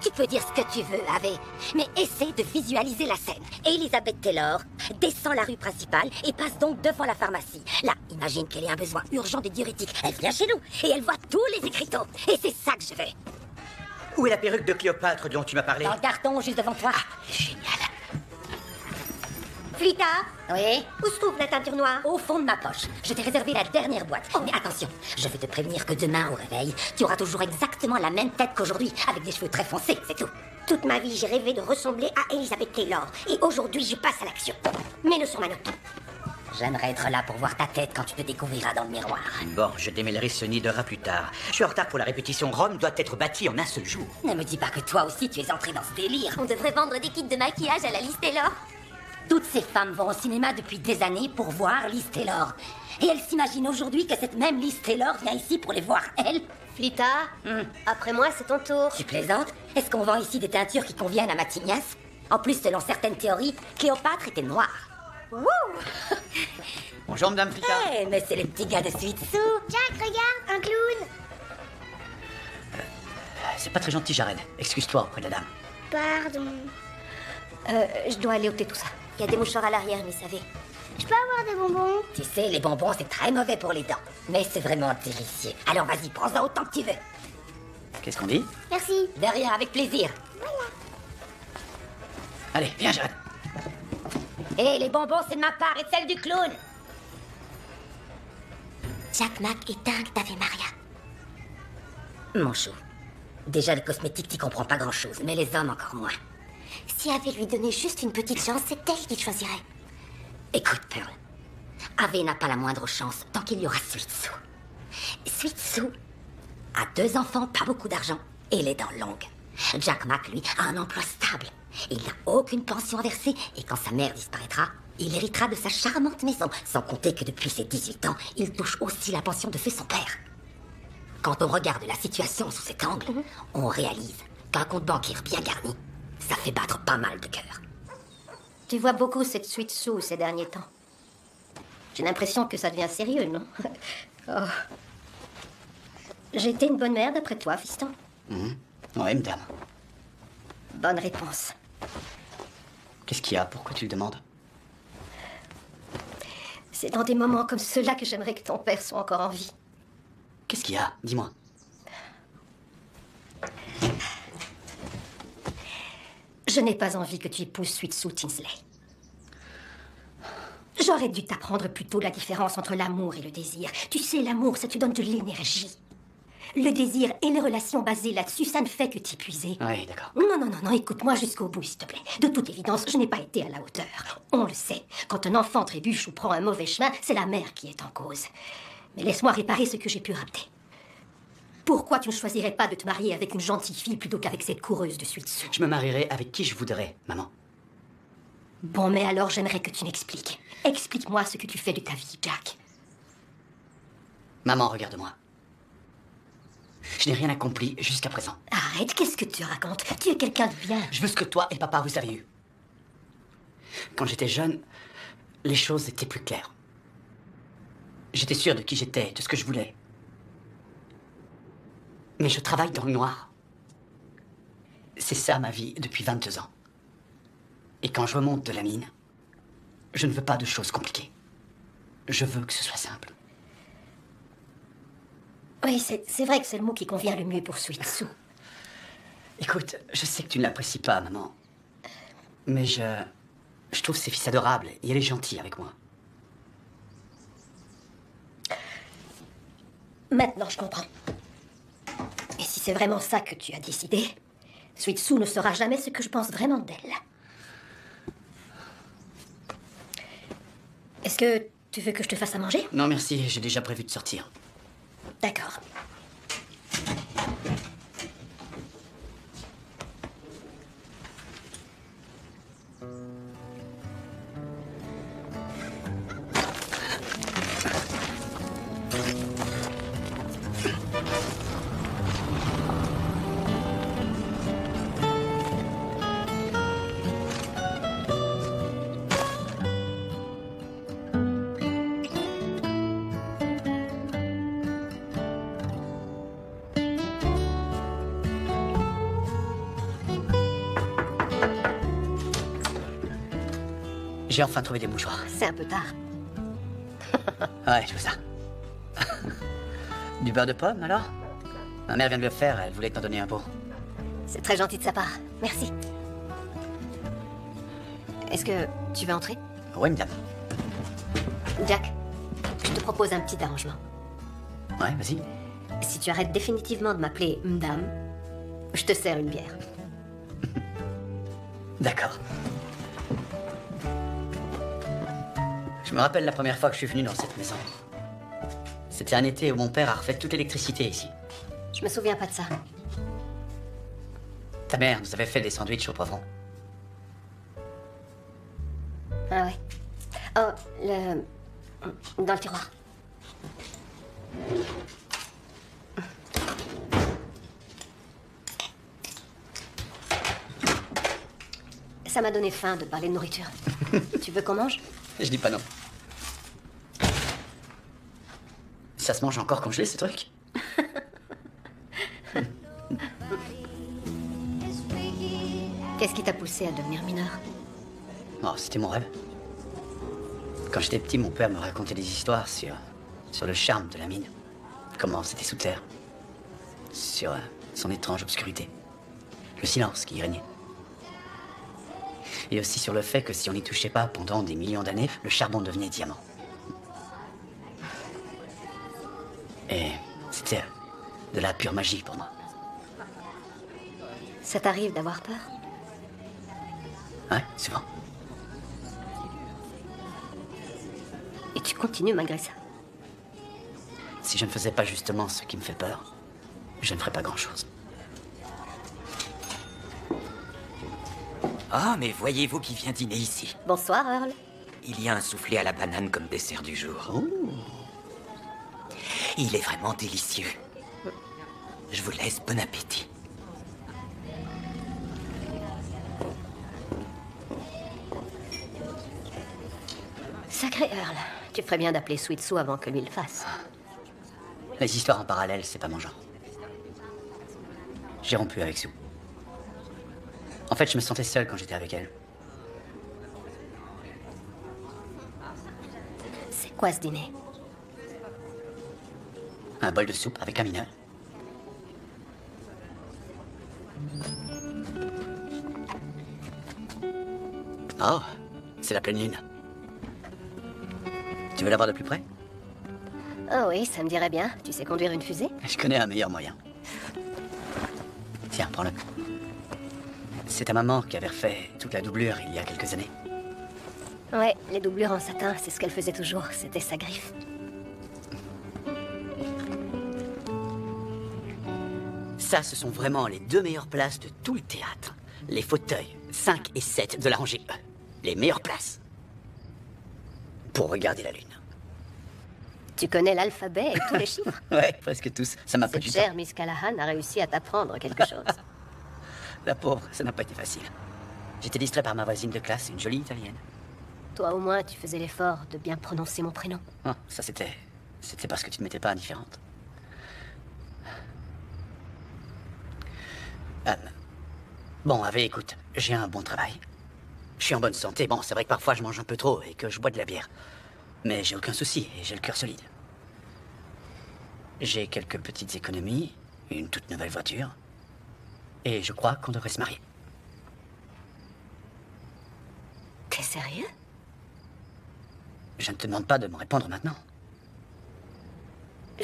Tu peux dire ce que tu veux, Ave, mais essaie de visualiser la scène. Elizabeth Taylor descend la rue principale et passe donc devant la pharmacie. Là, imagine qu'elle ait un besoin urgent de diurétique. Elle vient chez nous et elle voit tous les écriteaux. Et c'est ça que je veux. Où est la perruque de Cléopâtre dont tu m'as parlé? Dans le carton, juste devant toi. Génial. Flita? Oui? Où se trouve la teinture noire? Au fond de ma poche. Je t'ai réservé la dernière boîte. Mais attention, je vais te prévenir que demain au réveil, tu auras toujours exactement la même tête qu'aujourd'hui, avec des cheveux très foncés, c'est tout. Toute ma vie, j'ai rêvé de ressembler à Elizabeth Taylor. Et aujourd'hui, je passe à l'action. Mets-le sur ma note. J'aimerais être là pour voir ta tête quand tu te découvriras dans le miroir. Bon, je démêlerai ce nid d'heures plus tard. Je suis en retard pour la répétition. Rome doit être bâtie en un seul jour. Ne me dis pas que toi aussi tu es entré dans ce délire. On devrait vendre des kits de maquillage à la Liz Taylor. Toutes ces femmes vont au cinéma depuis des années pour voir Liz Taylor. Et elles s'imaginent aujourd'hui que cette même Liz Taylor vient ici pour les voir, elle. Flita, après moi, c'est ton tour. Tu plaisantes? Est-ce qu'on vend ici des teintures qui conviennent à ma tignasse? En plus, selon certaines théories, Cléopâtre était noire. Wouh! Bonjour, Madame Flita. Eh, mais c'est le petit gars de Sweet Sue. Jack, regarde, un clown. C'est pas très gentil, Jared. Excuse-toi auprès de la dame. Pardon. Je dois aller ôter tout ça. Il y a des mouchoirs à l'arrière, mais savez. Je peux avoir des bonbons? Tu sais, les bonbons, c'est très mauvais pour les dents. Mais c'est vraiment délicieux. Alors vas-y, prends-en autant que tu veux. Qu'est-ce qu'on dit? Merci. De rien, avec plaisir. Allez, viens, Jared. Et les bonbons, c'est de ma part et de celle du clown. Jack Mac est dingue d'Ave Maria. Mon chou. Déjà, les cosmétiques, t'y comprends pas grand-chose, mais les hommes encore moins. Si Ave lui donnait juste une petite chance, c'est elle qui choisirait. Écoute, Pearl. Ave n'a pas la moindre chance tant qu'il y aura Sweet Sue. Sweet Sue a 2 enfants, pas beaucoup d'argent, et les dents longues. Jack Mac, lui, a un emploi stable. Il n'a aucune pension à verser, et quand sa mère disparaîtra, il héritera de sa charmante maison, sans compter que depuis ses 18 ans, il touche aussi la pension de feu son père. Quand on regarde la situation sous cet angle, on réalise qu'un compte bancaire bien garni, ça fait battre pas mal de cœur. Tu vois beaucoup cette Sweet Sue ces derniers temps. J'ai l'impression que ça devient sérieux, non? Oh. J'ai été une bonne mère d'après toi, fiston. Oui, madame. Bonne réponse. Qu'est-ce qu'il y a? Pourquoi tu le demandes? C'est dans des moments comme ceux-là que j'aimerais que ton père soit encore en vie. Qu'est-ce qu'il y a? Dis-moi. Je n'ai pas envie que tu épouses Sweet Sue Tinsley. J'aurais dû t'apprendre plus tôt la différence entre l'amour et le désir. Tu sais, l'amour, ça te donne de l'énergie. Le désir et les relations basées là-dessus, ça ne fait que t'épuiser. Oui, d'accord. Non, écoute-moi jusqu'au bout, s'il te plaît. De toute évidence, je n'ai pas été à la hauteur. On le sait. Quand un enfant trébuche ou prend un mauvais chemin, c'est la mère qui est en cause. Mais laisse-moi réparer ce que j'ai pu rater. Pourquoi tu ne choisirais pas de te marier avec une gentille fille plutôt qu'avec cette coureuse de Sweet Sue? Je me marierai avec qui je voudrais, maman. Bon, mais alors j'aimerais que tu m'expliques. Explique-moi ce que tu fais de ta vie, Jack. Maman, regarde-moi. Je n'ai rien accompli jusqu'à présent. Arrête, qu'est-ce que tu racontes? Tu es quelqu'un de bien. Je veux ce que toi et papa vous avez eu. Quand j'étais jeune, les choses étaient plus claires. J'étais sûr de qui j'étais, de ce que je voulais. Mais je travaille dans le noir. C'est ça ma vie depuis 22 ans. Et quand je remonte de la mine, je ne veux pas de choses compliquées. Je veux que ce soit simple. Oui, c'est vrai que c'est le mot qui convient le mieux pour Sweet Sue. Écoute, je sais que tu ne l'apprécies pas, maman. Mais je trouve ses fils adorables et elle est gentille avec moi. Maintenant, je comprends. Et si c'est vraiment ça que tu as décidé, Sweet Sue ne saura jamais ce que je pense vraiment d'elle. Est-ce que tu veux que je te fasse à manger? Non, merci, j'ai déjà prévu de sortir. D'accord. J'ai enfin trouvé des mouchoirs. C'est un peu tard. Ouais, je veux ça. Du beurre de pomme, alors? Ma mère vient de le faire, elle voulait t'en donner un pot. C'est très gentil de sa part. Merci. Est-ce que tu veux entrer? Oui, madame. Jack, je te propose un petit arrangement. Ouais, vas-y. Si tu arrêtes définitivement de m'appeler Madame, je te sers une bière. D'accord. Je me rappelle la première fois que je suis venu dans cette maison. C'était un été où mon père a refait toute l'électricité ici. Je me souviens pas de ça. Ta mère nous avait fait des sandwichs au poivron. Ah ouais. Oh, dans le tiroir. Ça m'a donné faim de parler de nourriture. Tu veux qu'on mange? Je dis pas non. Ça se mange encore congelé, ces trucs? Qu'est-ce qui t'a poussé à devenir mineur? Oh, c'était mon rêve. Quand j'étais petit, mon père me racontait des histoires sur le charme de la mine. Comment c'était sous terre. Sur son étrange obscurité. Le silence qui y régnait. Et aussi sur le fait que si on n'y touchait pas pendant des millions d'années, le charbon devenait diamant. Et c'était de la pure magie pour moi. Ça t'arrive d'avoir peur? Ouais, souvent. Et tu continues malgré ça? Si je ne faisais pas justement ce qui me fait peur, je ne ferais pas grand-chose. Ah, mais voyez-vous qui vient dîner ici? Bonsoir, Earl. Il y a un soufflé à la banane comme dessert du jour. Il est vraiment délicieux. Je vous laisse bon appétit. Sacré Earl. Tu ferais bien d'appeler Sweet Sue avant que lui le fasse. Les histoires en parallèle, c'est pas mon genre. J'ai rompu avec Sue. En fait, je me sentais seul quand j'étais avec elle. C'est quoi ce dîner? Un bol de soupe avec un mineur. Oh, c'est la pleine lune. Tu veux la voir de plus près? Oh oui, ça me dirait bien. Tu sais conduire une fusée? Je connais un meilleur moyen. Tiens, prends-le. C'est ta maman qui avait refait toute la doublure il y a quelques années. Ouais, les doublures en satin, c'est ce qu'elle faisait toujours. C'était sa griffe. Ça, ce sont vraiment les deux meilleures places de tout le théâtre. Les fauteuils 5 et 7 de la rangée E. Les meilleures places. Pour regarder la lune. Tu connais l'alphabet et tous les chiffres? Ouais, presque tous. Ça m'a pas Cette du chère temps. Miss Callahan a réussi à t'apprendre quelque chose. La pauvre, ça n'a pas été facile. J'étais distrait par ma voisine de classe, une jolie italienne. Toi, au moins, tu faisais l'effort de bien prononcer mon prénom. Ah, ça c'était parce que tu ne m'étais pas indifférente. Bon, Ave, écoute, j'ai un bon travail. Je suis en bonne santé. Bon, c'est vrai que parfois je mange un peu trop et que je bois de la bière. Mais j'ai aucun souci et j'ai le cœur solide. J'ai quelques petites économies, une toute nouvelle voiture. Et je crois qu'on devrait se marier. T'es sérieux? Je ne te demande pas de me répondre maintenant.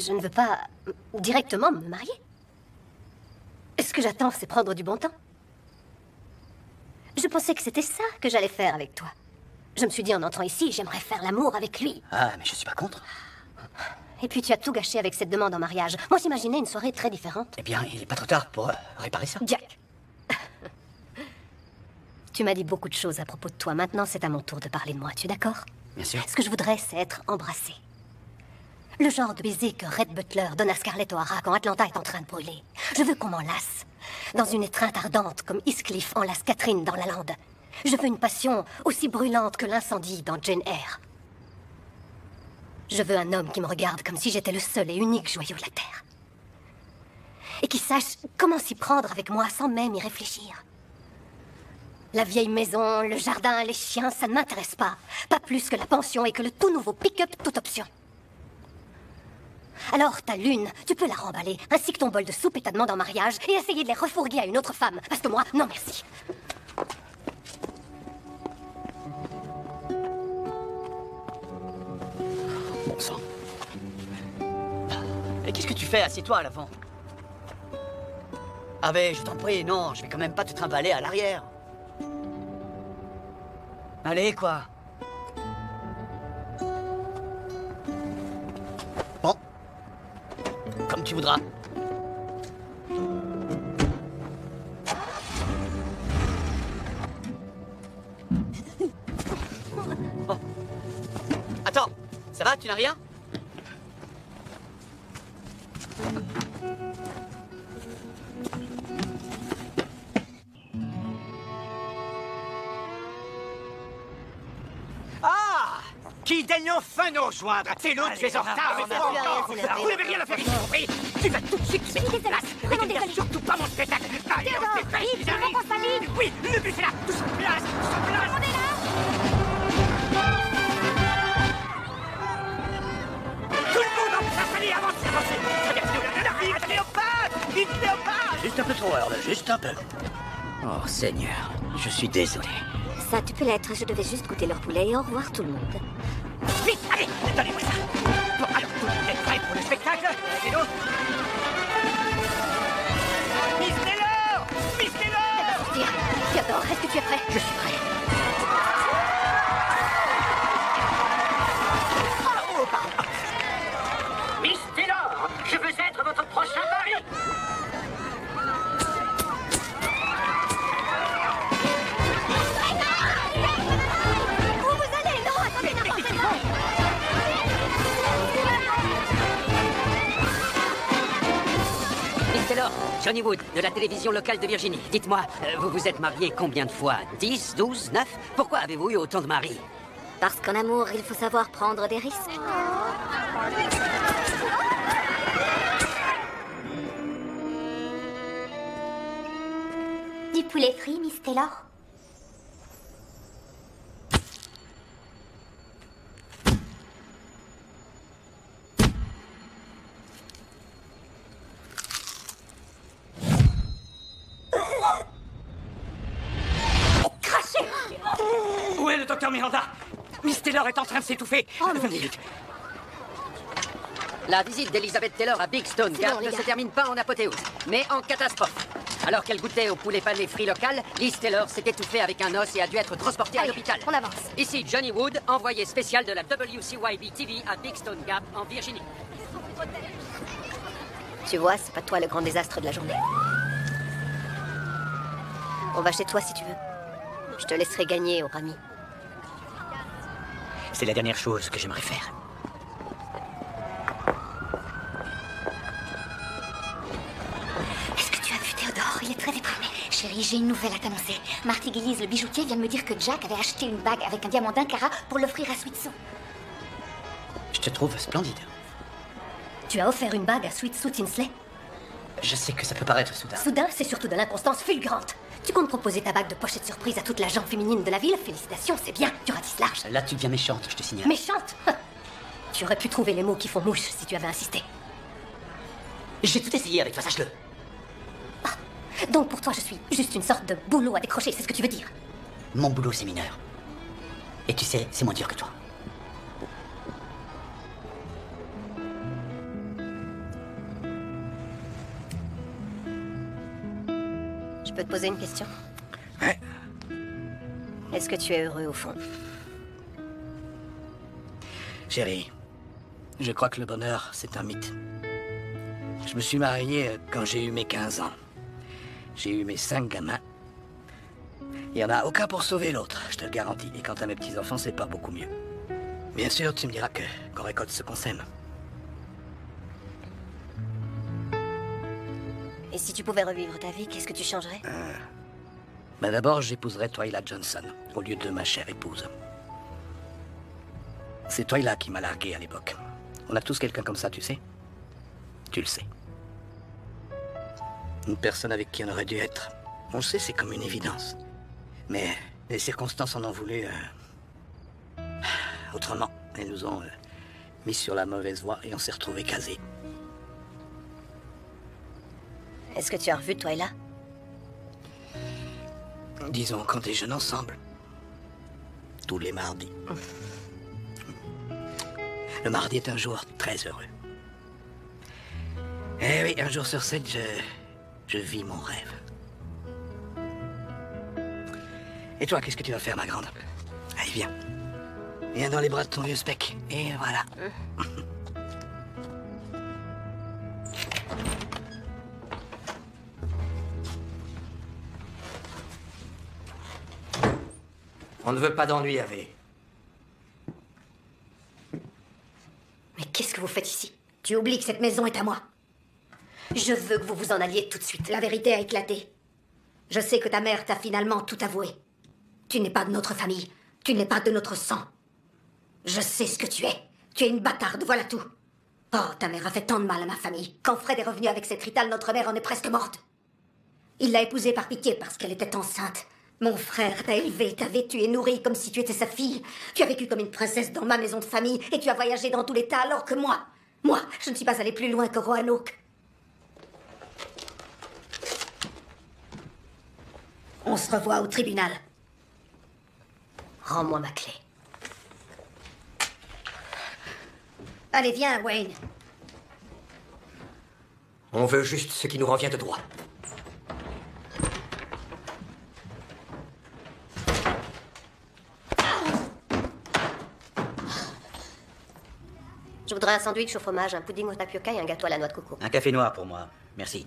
je ne veux pas directement me marier. Ce que j'attends, c'est prendre du bon temps. Je pensais que c'était ça que j'allais faire avec toi. Je me suis dit, en entrant ici, j'aimerais faire l'amour avec lui. Ah, mais je suis pas contre. Et puis tu as tout gâché avec cette demande en mariage. Moi, j'imaginais une soirée très différente. Eh bien, il est pas trop tard pour réparer ça. Jack. Tu m'as dit beaucoup de choses à propos de toi. Maintenant, c'est à mon tour de parler de moi. Tu es d'accord? Bien sûr. Ce que je voudrais, c'est être embrassée. Le genre de baiser que Red Butler donne à Scarlett O'Hara quand Atlanta est en train de brûler. Je veux qu'on m'enlace. Dans une étreinte ardente comme Heathcliff enlace Catherine dans La Lande. Je veux une passion aussi brûlante que l'incendie dans Jane Eyre. Je veux un homme qui me regarde comme si j'étais le seul et unique joyau de la Terre. Et qui sache comment s'y prendre avec moi sans même y réfléchir. La vieille maison, le jardin, les chiens, ça ne m'intéresse pas. Pas plus que la pension et que le tout nouveau pick-up toute option. Alors, ta lune, tu peux la remballer, ainsi que ton bol de soupe et ta demande en mariage, et essayer de les refourguer à une autre femme. Parce que moi, non merci. Bon sang. Et qu'est-ce que tu fais? Assieds-toi à l'avant. Ah ben, je t'en prie, non, je vais quand même pas te trimballer à l'arrière. Allez, quoi. Bon. Comme tu voudras. Oh. Attends, ça va, tu n'as rien? Qui daigne enfin nous rejoindre? C'est l'autre, tu es en retard, mais vous n'avez rien à faire, compris? Tu vas tout de suite te mettre en place. Mais tu ne regardes surtout pas mon spectacle. Allez, on s'est fait, ils arrivent. Oui, le but c'est là. Tous en place, tous en place. On est là. Tout le monde en place, allez, avancez, avancez. Regardez, arrive, Léopard. Vite, Léopard. Juste un peu trop, Earl, juste un peu. Oh, Seigneur, je suis désolé. Ça, tu peux l'être. Je devais juste goûter leur poulet et au revoir tout le monde. Vite, allez, donnez-moi ça. Bon, alors, tout le monde est prêt pour le spectacle? C'est nous. Miss Taylor! Miss Taylor! Sortir. Theodore, est-ce que tu es prêt? Je suis prêt. Oh, pardon. Miss Taylor, je veux être votre prochain mari. Taylor, Johnny Wood, de la télévision locale de Virginie. Dites-moi, vous vous êtes marié combien de fois? 10, 12, 9? Pourquoi avez-vous eu autant de maris? Parce qu'en amour, il faut savoir prendre des risques. Du poulet frit, Miss Taylor? Où est le docteur Miranda? Miss Taylor est en train de s'étouffer. Venez vite. La visite d'Elizabeth Taylor à Big Stone Gap ne se termine pas en apothéose, mais en catastrophe. Alors qu'elle goûtait au poulet pané frit local, Liz Taylor s'est étouffée avec un os et a dû être transportée à l'hôpital. On avance. Ici Johnny Wood, envoyé spécial de la WCYB TV à Big Stone Gap en Virginie. Tu vois, c'est pas toi le grand désastre de la journée. On va chez toi si tu veux. Je te laisserai gagner au Rami. C'est la dernière chose que j'aimerais faire. Est-ce que tu as vu Théodore? Il est très déprimé. Chérie, j'ai une nouvelle à t'annoncer. Marty Gillies, le bijoutier, vient de me dire que Jack avait acheté une bague avec un diamant d'un carat pour l'offrir à Sweet Sue. Je te trouve splendide. Tu as offert une bague à Sweet Sue Tinsley? Je sais que ça peut paraître soudain. Soudain, c'est surtout de l'inconstance fulgurante. Tu comptes proposer ta bague de pochette surprise à toute la gente féminine de la ville? Félicitations, c'est bien, tu ratisses large. Là, tu deviens méchante, je te signale. Méchante? Tu aurais pu trouver les mots qui font mouche si tu avais insisté. J'ai tout essayé avec toi, sache-le. Donc pour toi, je suis juste une sorte de boulot à décrocher, c'est ce que tu veux dire? Mon boulot, c'est mineur. Et tu sais, c'est moins dur que toi. peux te poser une question? Ouais. Est-ce que tu es heureux au fond? Chérie, je crois que le bonheur, c'est un mythe. Je me suis marié quand j'ai eu mes 15 ans. J'ai eu mes 5 gamins. Il n'y en a aucun pour sauver l'autre, je te le garantis. Et quant à mes petits-enfants, c'est pas beaucoup mieux. Bien sûr, tu me diras qu'on récolte ce qu'on sème. Et si tu pouvais revivre ta vie, qu'est-ce que tu changerais? Ben d'abord, j'épouserais Twyla Johnson, au lieu de ma chère épouse. C'est Twyla qui m'a largué à l'époque. On a tous quelqu'un comme ça, tu sais? Tu le sais. Une personne avec qui on aurait dû être. On le sait, c'est comme une évidence. Mais les circonstances en ont voulu... autrement. Elles nous ont mis sur la mauvaise voie et on s'est retrouvés casés. Est-ce que tu as revu Twyla? Disons qu'on déjeune ensemble. Tous les mardis. Le mardi est un jour très heureux. Eh oui, un jour sur 7, je vis mon rêve. Et toi, qu'est-ce que tu vas faire, ma grande? Allez, viens. Viens dans les bras de ton vieux spec. Et voilà. On ne veut pas d'ennui, Harvey. Mais qu'est-ce que vous faites ici? Tu oublies que cette maison est à moi. Je veux que vous vous en alliez tout de suite. La vérité a éclaté. Je sais que ta mère t'a finalement tout avoué. Tu n'es pas de notre famille. Tu n'es pas de notre sang. Je sais ce que tu es. Tu es une bâtarde, voilà tout. Oh, ta mère a fait tant de mal à ma famille. Quand Fred est revenu avec cette Rital, notre mère en est presque morte. Il l'a épousée par pitié parce qu'elle était enceinte. Mon frère t'a élevé, t'a vêtu et nourri comme si tu étais sa fille. Tu as vécu comme une princesse dans ma maison de famille et tu as voyagé dans tout l'État alors que moi, je ne suis pas allée plus loin que Roanoke. On se revoit au tribunal. Rends-moi ma clé. Allez, viens, Wayne. On veut juste ce qui nous revient de droit. Je voudrais un sandwich au fromage, un pudding au tapioca et un gâteau à la noix de coco. Un café noir pour moi, merci.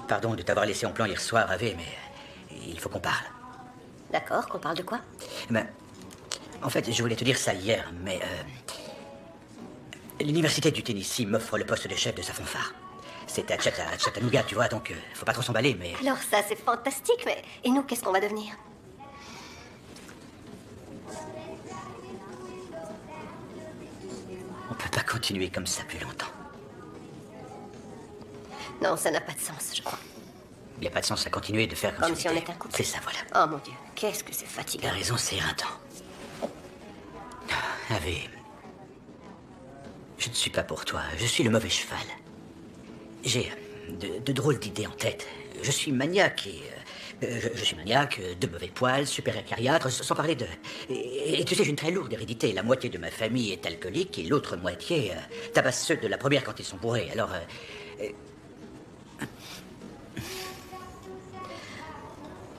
Pardon de t'avoir laissé en plan hier soir, Harvey, mais il faut qu'on parle. D'accord, qu'on parle de quoi? Ben, en fait, je voulais te dire ça hier, mais... l'université du Tennessee m'offre le poste de chef de sa fanfare. C'est à Chattanooga, tu vois, donc faut pas trop s'emballer, mais... Alors ça, c'est fantastique, mais... Et nous, qu'est-ce qu'on va devenir? On peut pas continuer comme ça plus longtemps. Non, ça n'a pas de sens, je crois. Il n'y a pas de sens à continuer de faire comme si on était un couple. C'est ça, voilà. Oh mon Dieu, qu'est-ce que c'est fatigant. T'as raison, c'est éreintant. Harvey, je ne suis pas pour toi. Je suis le mauvais cheval. J'ai de drôles d'idées en tête. Je suis maniaque et... je suis maniaque, de mauvais poils, super acariâtre, sans parler de... Et tu sais, j'ai une très lourde hérédité. La moitié de ma famille est alcoolique et l'autre moitié tabasse ceux de la première quand ils sont bourrés. Alors...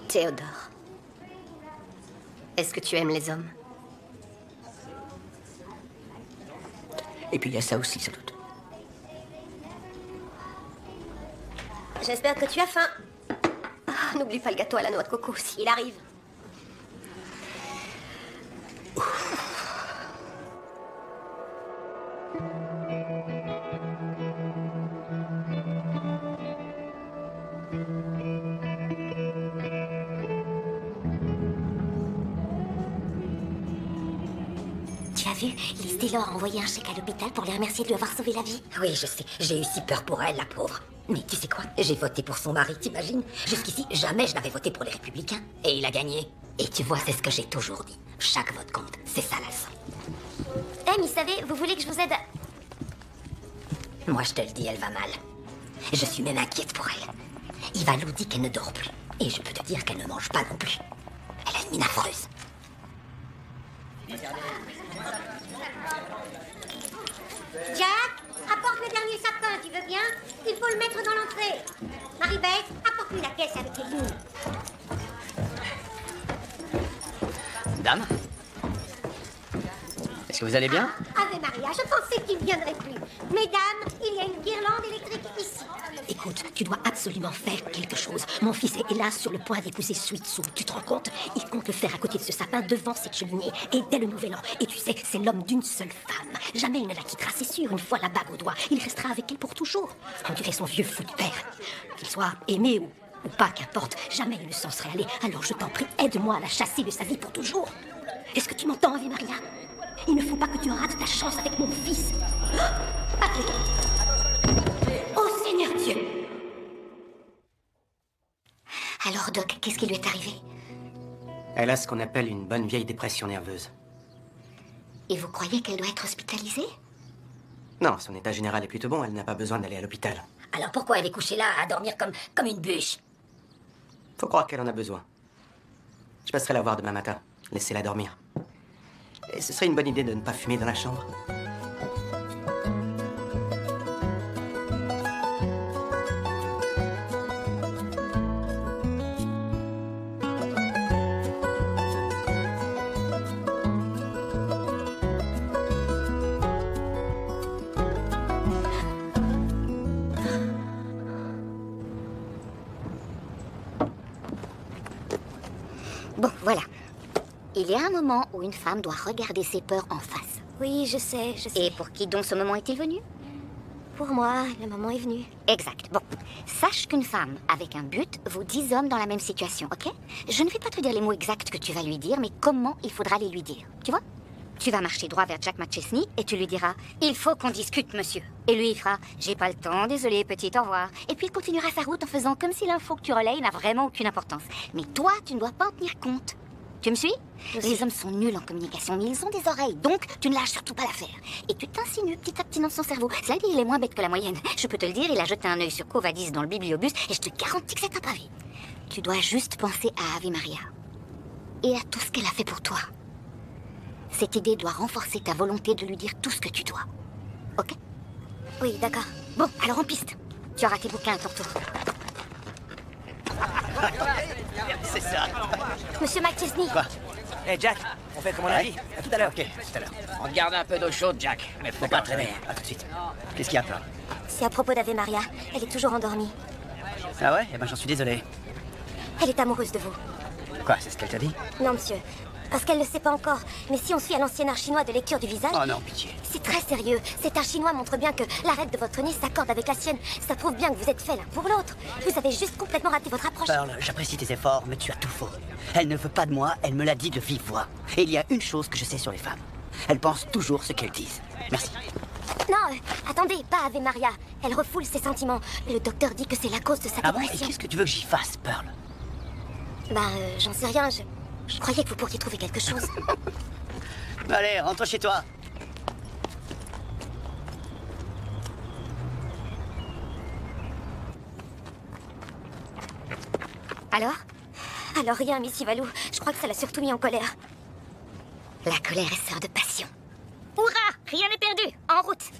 Théodore, est-ce que tu aimes les hommes? Et puis il y a ça aussi, sans doute. J'espère que tu as faim. Ah, n'oublie pas le gâteau à la noix de coco, s'il arrive. Tu as vu, Liz Taylor a envoyé un chèque à l'hôpital pour les remercier de lui avoir sauvé la vie. Oui, je sais. J'ai eu si peur pour elle, la pauvre. Mais tu sais quoi? J'ai voté pour son mari, t'imagines? Jusqu'ici, jamais je n'avais voté pour les Républicains. Et il a gagné. Et tu vois, c'est ce que j'ai toujours dit. Chaque vote compte. C'est ça la leçon. Eh, mais savez, vous voulez que je vous aide à... Moi, je te le dis, elle va mal. Je suis même inquiète pour elle. Ivalou dit qu'elle ne dort plus. Et je peux te dire qu'elle ne mange pas non plus. Elle a une mine affreuse. Jack, apporte le dernier sapin, tu veux bien? Il faut le mettre dans l'entrée. Marie-Beth, apporte-lui la caisse avec les lignes. Dame? Est-ce que vous allez bien? Ave Maria, je pensais qu'il ne viendrait plus. Mesdames, il y a une guirlande électrique ici. Écoute, tu dois absolument faire quelque chose. Mon fils est hélas sur le point d'épouser Sweetsou. Tu te rends compte? Il compte le faire à côté de ce sapin devant cette cheminée. Et dès le nouvel an. Et tu sais, c'est l'homme d'une seule femme. Jamais il ne la quittera, c'est sûr. Une fois la bague au doigt, il restera avec elle pour toujours. On dirait son vieux fou de père. Qu'il soit aimé ou pas, qu'importe. Jamais il ne s'en serait allé. Alors je t'en prie, aide-moi à la chasser de sa vie pour toujours. Est-ce que tu m'entends, Ave Maria? Il ne faut pas que tu rates ta chance avec mon fils. Patrick! Oh Seigneur Dieu! Alors, Doc, qu'est-ce qui lui est arrivé? Elle a ce qu'on appelle une bonne vieille dépression nerveuse. Et vous croyez qu'elle doit être hospitalisée? Non, son état général est plutôt bon, elle n'a pas besoin d'aller à l'hôpital. Alors pourquoi elle est couchée là, à dormir comme une bûche? Faut croire qu'elle en a besoin. Je passerai la voir demain matin. Laissez-la dormir. Et ce serait une bonne idée de ne pas fumer dans la chambre. Bon, voilà. Il y a un moment où une femme doit regarder ses peurs en face. Oui, je sais. Et pour qui donc ce moment est-il venu? Pour moi, le moment est venu. Exact. Bon, sache qu'une femme avec un but vaut 10 hommes dans la même situation, ok? Je ne vais pas te dire les mots exacts que tu vas lui dire, mais comment il faudra les lui dire, tu vois? Tu vas marcher droit vers Jack McChesney et tu lui diras « Il faut qu'on discute, monsieur ». Et lui, il fera « J'ai pas le temps, désolé, petit, au revoir ». Et puis il continuera sa route en faisant comme si l'info que tu relayes n'a vraiment aucune importance. Mais toi, tu ne dois pas en tenir compte. Tu me suis? Les hommes sont nuls en communication, mais ils ont des oreilles, donc tu ne lâches surtout pas l'affaire. Et tu t'insinues petit à petit dans son cerveau. Cela dit, il est moins bête que la moyenne. Je peux te le dire, il a jeté un œil sur Covadis dans le bibliobus, et je te garantis que c'est un pavé. Tu dois juste penser à Ave Maria. Et à tout ce qu'elle a fait pour toi. Cette idée doit renforcer ta volonté de lui dire tout ce que tu dois. Ok? Oui, d'accord. Bon, alors en piste. Tu auras tes bouquins à ton tour. C'est ça. Monsieur McChesney. Quoi? Hé, Jack, on fait comme on a dit. À tout à l'heure. Ok, tout à l'heure. On te garde un peu d'eau chaude, Jack. Mais faut pas traîner. À tout de suite. Qu'est-ce qu'il y a, Pearl? C'est à propos d'Ave Maria. Elle est toujours endormie. Ah ouais? Eh ben, j'en suis désolé. Elle est amoureuse de vous. Quoi, c'est ce qu'elle t'a dit? Non, monsieur. Parce qu'elle ne le sait pas encore. Mais si on suit à l'ancien art chinois de lecture du visage... Oh non, pitié. C'est très sérieux. Cet art chinois montre bien que l'arête de votre nez s'accorde avec la sienne. Ça prouve bien que vous êtes fait l'un pour l'autre. Vous avez juste complètement raté votre approche. Pearl, j'apprécie tes efforts, mais tu as tout faux. Elle ne veut pas de moi, elle me l'a dit de vive voix. Et il y a une chose que je sais sur les femmes. Elles pensent toujours ce qu'elles disent. Merci. Non, attendez, pas Ave Maria. Elle refoule ses sentiments. Le docteur dit que c'est la cause de sa Ah bon? Et dépression. qu'est-ce que tu veux que j'y fasse, Pearl? J'en sais rien. Je croyais que vous pourriez trouver quelque chose. Allez, rentre chez toi. Alors rien, Miss Ivalou. Je crois que ça l'a surtout mis en colère. La colère est sœur de passion. Hurrah! Rien n'est perdu! En route!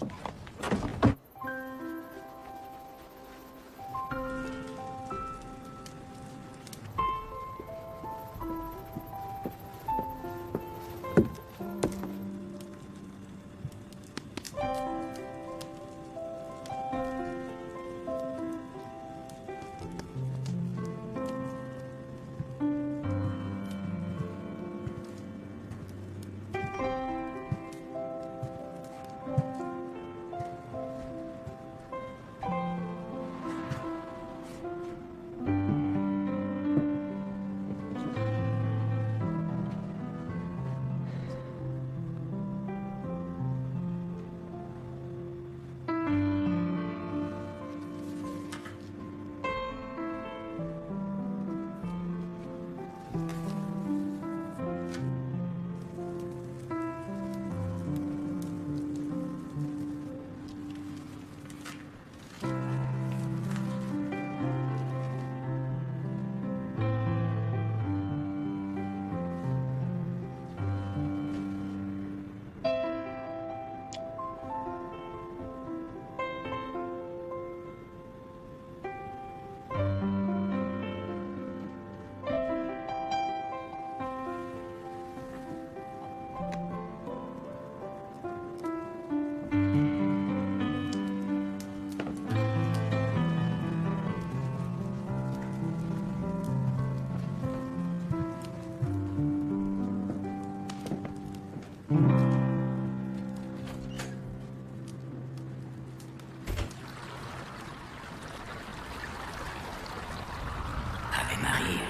Ave Maria.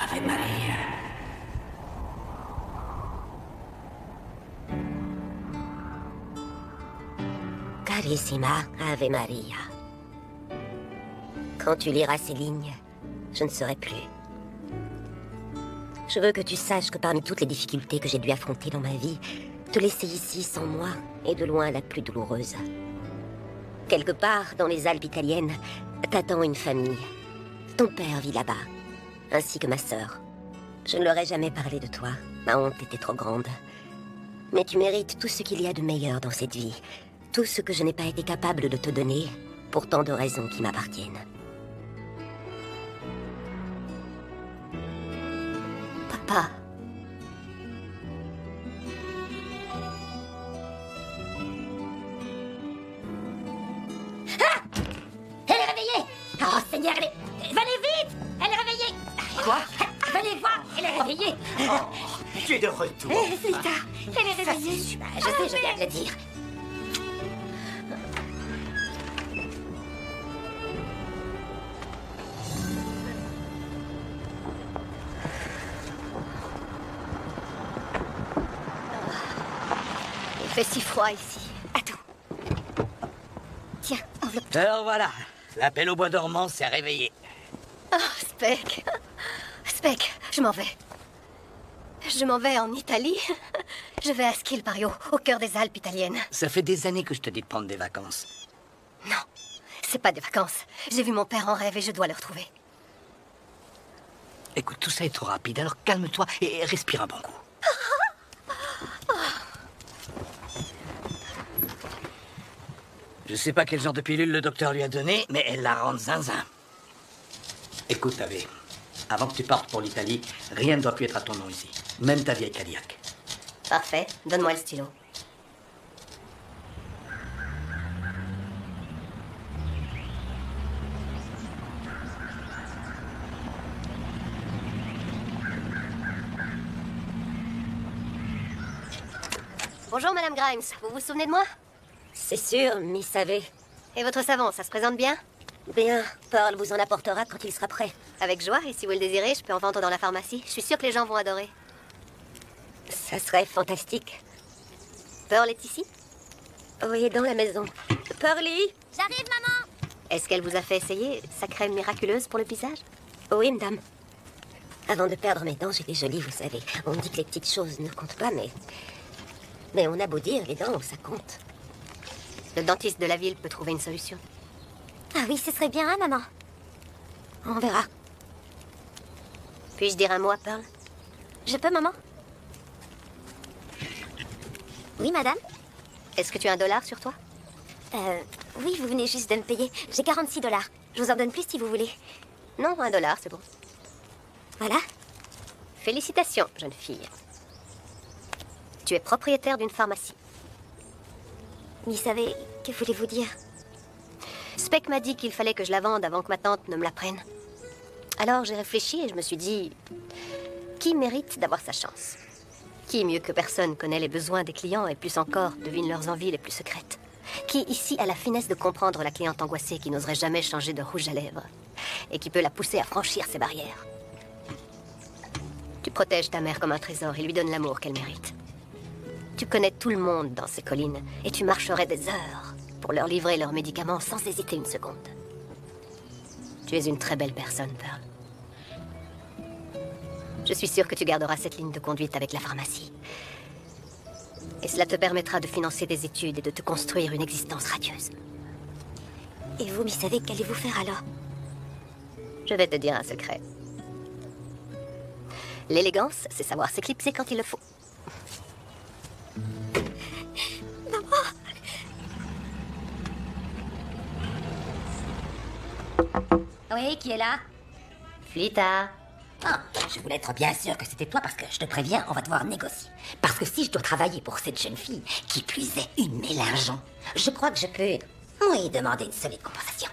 Ave Maria. Carissima Ave Maria. Quand tu liras ces lignes, je ne serai plus. Je veux que tu saches que parmi toutes les difficultés que j'ai dû affronter dans ma vie, te laisser ici sans moi est de loin la plus douloureuse. Quelque part dans les Alpes italiennes, t'attend une famille. Ton père vit là-bas, ainsi que ma sœur. Je ne leur ai jamais parlé de toi, ma honte était trop grande. Mais tu mérites tout ce qu'il y a de meilleur dans cette vie, tout ce que je n'ai pas été capable de te donner, pour tant de raisons qui m'appartiennent. Papa. Ah! Elle est réveillée! Oh Seigneur, elle est... Venez vite! Elle est réveillée! Quoi? Venez voir, elle est réveillée! Tu es de retour. Rita, elle est réveillée! Je sais, je viens de le dire. Il fait si froid ici. Attends. Tiens, enveloppe. Alors voilà, la belle au bois dormant s'est réveillée. Oh, Spec. Spec, je m'en vais. Je m'en vais en Italie. Je vais à Skilpario, au cœur des Alpes italiennes. Ça fait des années que je te dis de prendre des vacances. Non, c'est pas des vacances. J'ai vu mon père en rêve et je dois le retrouver. Écoute, tout ça est trop rapide, alors calme-toi et respire un bon coup. Je sais pas quel genre de pilule le docteur lui a donné, mais elle la rend zinzin. Écoute, Ave, avant que tu partes pour l'Italie, rien ne doit plus être à ton nom ici. Même ta vieille Cadillac. Parfait, donne-moi le stylo. Bonjour, Madame Grimes. Vous vous souvenez de moi? C'est sûr, Miss Ave. Et votre savon, ça se présente bien? Bien, Pearl vous en apportera quand il sera prêt. Avec joie, et si vous le désirez, je peux en vendre dans la pharmacie. Je suis sûre que les gens vont adorer. Ça serait fantastique. Pearl est ici? Oui, dans la maison. Pearly! J'arrive, maman! Est-ce qu'elle vous a fait essayer sa crème miraculeuse pour le visage? Oui, madame. Avant de perdre mes dents, j'étais jolie, vous savez. On dit que les petites choses ne comptent pas, mais on a beau dire, les dents, ça compte. Le dentiste de la ville peut trouver une solution. Ah oui, ce serait bien, hein, maman? On verra. Puis-je dire un mot à Pearl? Je peux, maman? Oui, madame? Est-ce que tu as $1 sur toi? Oui, vous venez juste de me payer. J'ai $46. Je vous en donne plus si vous voulez. Non, $1, c'est bon. Voilà. Félicitations, jeune fille. Tu es propriétaire d'une pharmacie. Miss Ave, que voulez-vous dire? Spec m'a dit qu'il fallait que je la vende avant que ma tante ne me la prenne. Alors j'ai réfléchi et je me suis dit... Qui mérite d'avoir sa chance? Qui, mieux que personne, connaît les besoins des clients et plus encore, devine leurs envies les plus secrètes? Qui, ici, a la finesse de comprendre la cliente angoissée qui n'oserait jamais changer de rouge à lèvres et qui peut la pousser à franchir ses barrières? Tu protèges ta mère comme un trésor et lui donnes l'amour qu'elle mérite. Tu connais tout le monde dans ces collines et tu marcherais des heures pour leur livrer leurs médicaments sans hésiter une seconde. Tu es une très belle personne, Pearl. Je suis sûre que tu garderas cette ligne de conduite avec la pharmacie. Et cela te permettra de financer des études et de te construire une existence radieuse. Et vous, Miss Ave, qu'allez-vous faire alors? Je vais te dire un secret. L'élégance, c'est savoir s'éclipser quand il le faut. Oui, qui est là? Flita. Ah, je voulais être bien sûre que c'était toi parce que je te préviens, on va devoir négocier. Parce que si je dois travailler pour cette jeune fille, qui plus est une mélangeon, je crois que je peux, oui, demander une solide compensation.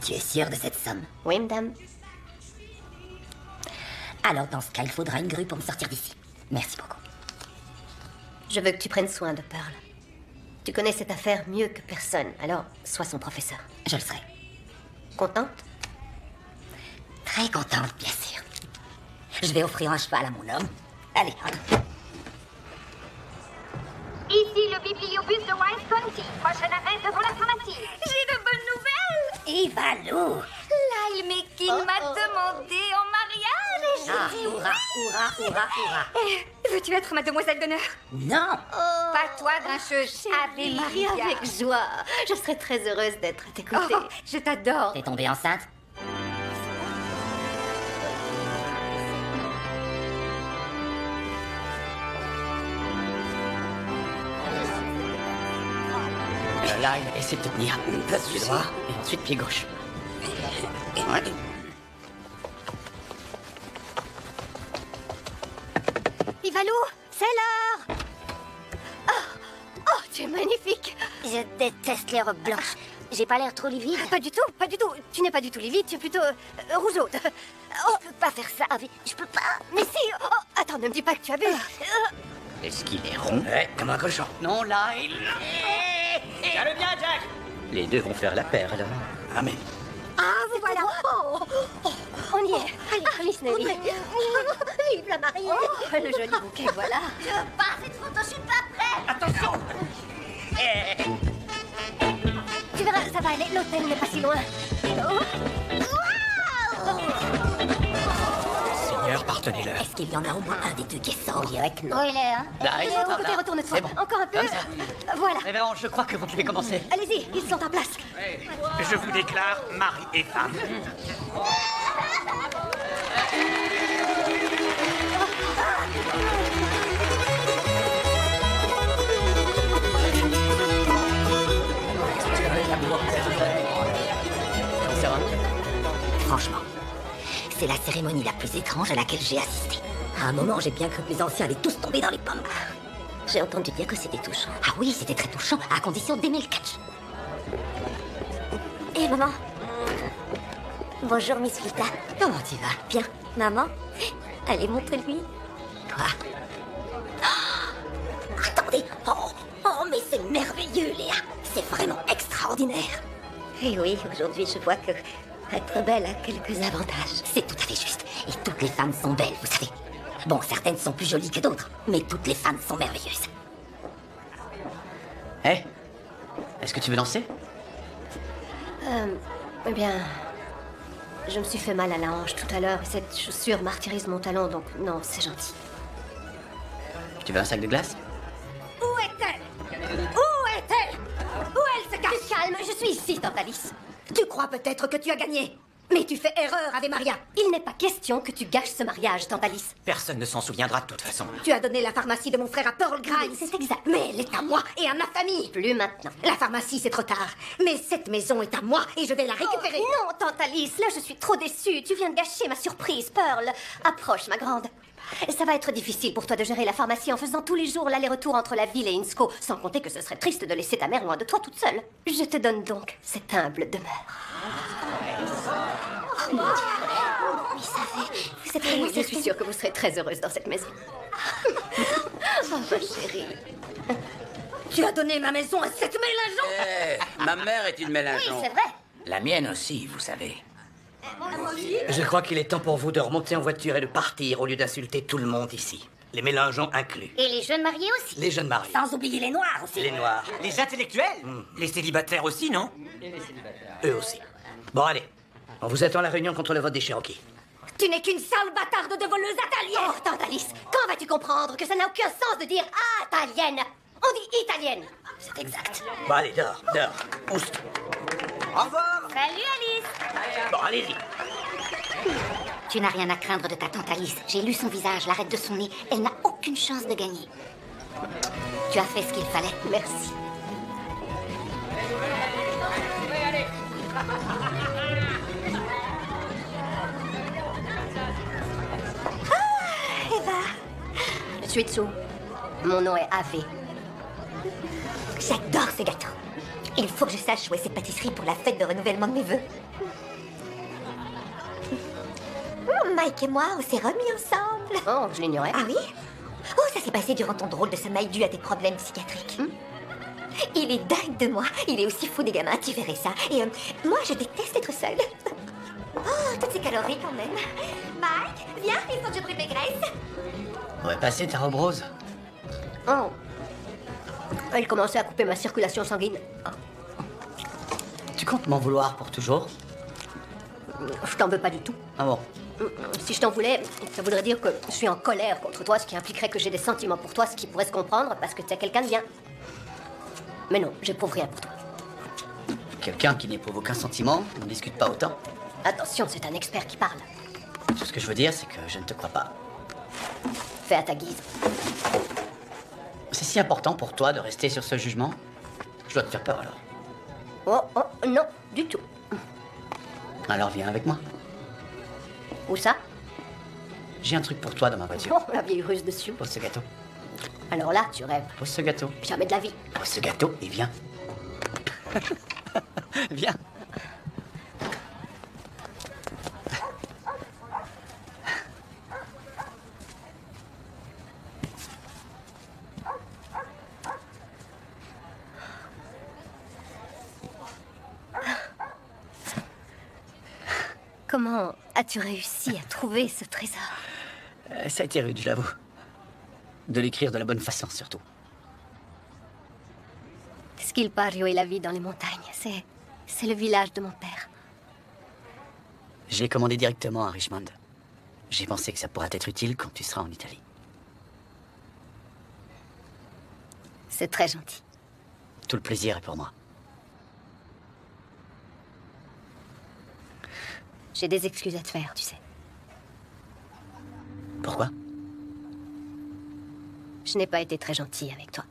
Tu es sûre de cette somme? Oui, madame. Alors dans ce cas, il faudra une grue pour me sortir d'ici. Merci beaucoup. Je veux que tu prennes soin de Pearl. Tu connais cette affaire mieux que personne, alors sois son professeur. Je le serai. Contente? Très contente, bien sûr. Je vais offrir un cheval à mon homme. Allez, entre. Ici le bibliobus de Wise County. Prochain arrêt devant la pharmacie. J'ai de bonnes nouvelles. Ivalou. Lyle Mekin m'a demandé en mariage et j'ai dit Hurrah, hurrah, hurrah, hurrah. Veux-tu être ma demoiselle d'honneur? Non. Pas toi, grincheuse. Ave Maria, Maria. avec joie. Je serais très heureuse d'être à tes côtés. Oh, je t'adore. T'es tombée enceinte? Là, essaie de te tenir. Pied droit et ensuite pied gauche. Ouais. Ivalou, c'est l'heure. Oh, tu es magnifique. Je déteste les robes blanches. J'ai pas l'air trop livide? Pas du tout, pas du tout. Tu n'es pas du tout livide, tu es plutôt rougeaude. Oh, je peux pas faire ça. Je peux pas. Mais si. Oh, attends, ne me dis pas que tu as bu. Est-ce qu'il est rond? Ouais, comme un cochon. Non, là, il... Allez bien, Jack. Les deux vont faire la paire, alors. Amen. Ah, vous voilà. On y est. Allez, Alice Nelly. Vive la mariée. Le joli bouquet, voilà. Pas cette photo, je suis pas prête. Attention. Tu verras, ça va aller. L'hôtel n'est pas si loin. Seigneur, pardonnez-le. Est-ce qu'il y en a au moins un des deux qui est sobre? Non. il est, hein? Là, ils sont Léo, là. côté, retourne-toi. C'est bon. Encore un peu. Comme ça. Voilà. Révérend, je crois que vous pouvez commencer. Allez-y, ils sont en place. Je vous déclare mari et femme. Franchement, c'est la cérémonie la plus étrange à laquelle j'ai assisté. À un moment, j'ai bien cru que les anciens allaient tous tomber dans les pommes. J'ai entendu dire que c'était touchant. Ah oui, c'était très touchant, à condition d'aimer le catch. Et maman? Bonjour, Miss Vita. Comment tu vas? Bien. Maman? Allez, montre-lui. Quoi? Oh, attendez. Oh, mais c'est merveilleux, Léa. C'est vraiment extraordinaire. Et oui, aujourd'hui, je vois que être belle a quelques avantages. C'est tout à fait juste. Et toutes les femmes sont belles, vous savez. Bon, certaines sont plus jolies que d'autres, mais toutes les femmes sont merveilleuses. Hé, est-ce que tu veux danser? Eh bien, je me suis fait mal à la hanche tout à l'heure et cette chaussure martyrise mon talon, donc non, c'est gentil. Tu veux un sac de glace? Où est-elle? Où est-elle? Où elle se cache? Calme, je suis ici, Tante Alice. Tu crois peut-être que tu as gagné, mais tu fais erreur, Ave Maria. Il n'est pas question que tu gâches ce mariage, Tante Alice. Personne ne s'en souviendra de toute façon. Tu as donné la pharmacie de mon frère à Pearl Grimes. C'est exact. Mais elle est à moi et à ma famille. Plus maintenant. La pharmacie, c'est trop tard. Mais cette maison est à moi et je vais la récupérer. Oh, non, Tante Alice, là je suis trop déçue. Tu viens de gâcher ma surprise, Pearl. Approche, ma grande. Ça va être difficile pour toi de gérer la pharmacie en faisant tous les jours l'aller-retour entre la ville et Innsco, sans compter que ce serait triste de laisser ta mère loin de toi toute seule. Je te donne donc cette humble demeure. Oh mon Dieu. Vous savez, vous êtes très... Je suis sûre que vous serez très heureuse dans cette maison. Oh, ma chérie. Tu as donné ma maison à cette mélangeon. Ma mère est une mélangeon. Oui, c'est vrai. La mienne aussi, vous savez. Je crois qu'il est temps pour vous de remonter en voiture et de partir au lieu d'insulter tout le monde ici. Les mélangeons inclus. Et les jeunes mariés aussi. Les jeunes mariés. Sans oublier les noirs aussi. Les noirs. Les intellectuels? Les célibataires aussi, non? Eux aussi. Bon, allez. On vous attend à la réunion contre le vote des Cherokees. Tu n'es qu'une sale bâtarde de voleuse italienne. Oh, Tante Alice, quand vas-tu comprendre que ça n'a aucun sens de dire italienne? On dit italienne. C'est exact. Bon, allez, dehors, dehors. Oust. Au revoir. Salut, Alice. Bon, allez-y. Tu n'as rien à craindre de ta tante Alice. J'ai lu son visage, l'arête de son nez. Elle n'a aucune chance de gagner. Tu as fait ce qu'il fallait. Merci. Ah, Eva. Tsuitsu. Mon nom est Ave. J'adore ces gâteaux. Il faut que je sache où est cette pâtisserie pour la fête de renouvellement de mes vœux. Ma Mike et moi, on s'est remis ensemble. Oh, je l'ignorais. Ah oui? Oh, ça s'est passé durant ton drôle de sommeil dû à tes problèmes psychiatriques. Il est dingue de moi. Il est aussi fou des gamins, tu verrais ça. Et moi, je déteste être seule. Oh, toutes ces calories quand même. Mike, viens, il faut que je brûle mes graisses. On va passer ta robe rose. Oh. Elle commençait à couper ma circulation sanguine. Tu comptes m'en vouloir pour toujours? Je t'en veux pas du tout. Ah bon? Si je t'en voulais, ça voudrait dire que je suis en colère contre toi, ce qui impliquerait que j'ai des sentiments pour toi, ce qui pourrait se comprendre parce que tu es quelqu'un de bien. Mais non, j'éprouve rien pour toi. Quelqu'un qui n'éprouve aucun sentiment ne discute pas autant. Attention, c'est un expert qui parle. Tout ce que je veux dire, c'est que je ne te crois pas. Fais à ta guise. C'est si important pour toi de rester sur ce jugement? Je dois te faire peur alors. Oh, non, du tout. Alors viens avec moi. Où ça? J'ai un truc pour toi dans ma voiture. Oh, la vieille ruse dessus. Pose ce gâteau. Alors là, tu rêves. Pose ce gâteau. Jamais de la vie. Pose ce gâteau et viens. Viens. Comment as-tu réussi à trouver ce trésor? Ça a été rude, je l'avoue. De l'écrire de la bonne façon, surtout. Skilpario et la vie dans les montagnes, c'est le village de mon père. J'ai commandé directement à Richmond. J'ai pensé que ça pourrait être utile quand tu seras en Italie. C'est très gentil. Tout le plaisir est pour moi. J'ai des excuses à te faire, tu sais. Pourquoi? Je n'ai pas été très gentille avec toi.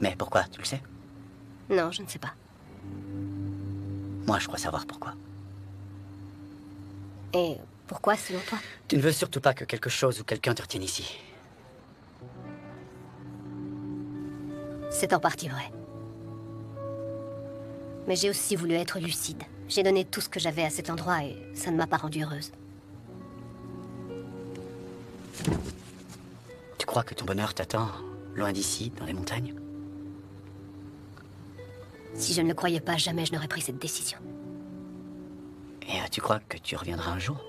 Mais pourquoi, tu le sais? Non, je ne sais pas. Moi, je crois savoir pourquoi. Et pourquoi, selon toi? Tu ne veux surtout pas que quelque chose ou quelqu'un te retienne ici. C'est en partie vrai. Mais j'ai aussi voulu être lucide. J'ai donné tout ce que j'avais à cet endroit et ça ne m'a pas rendue heureuse. Tu crois que ton bonheur t'attend loin d'ici, dans les montagnes? Si je ne le croyais pas, jamais je n'aurais pris cette décision. Et tu crois que tu reviendras un jour?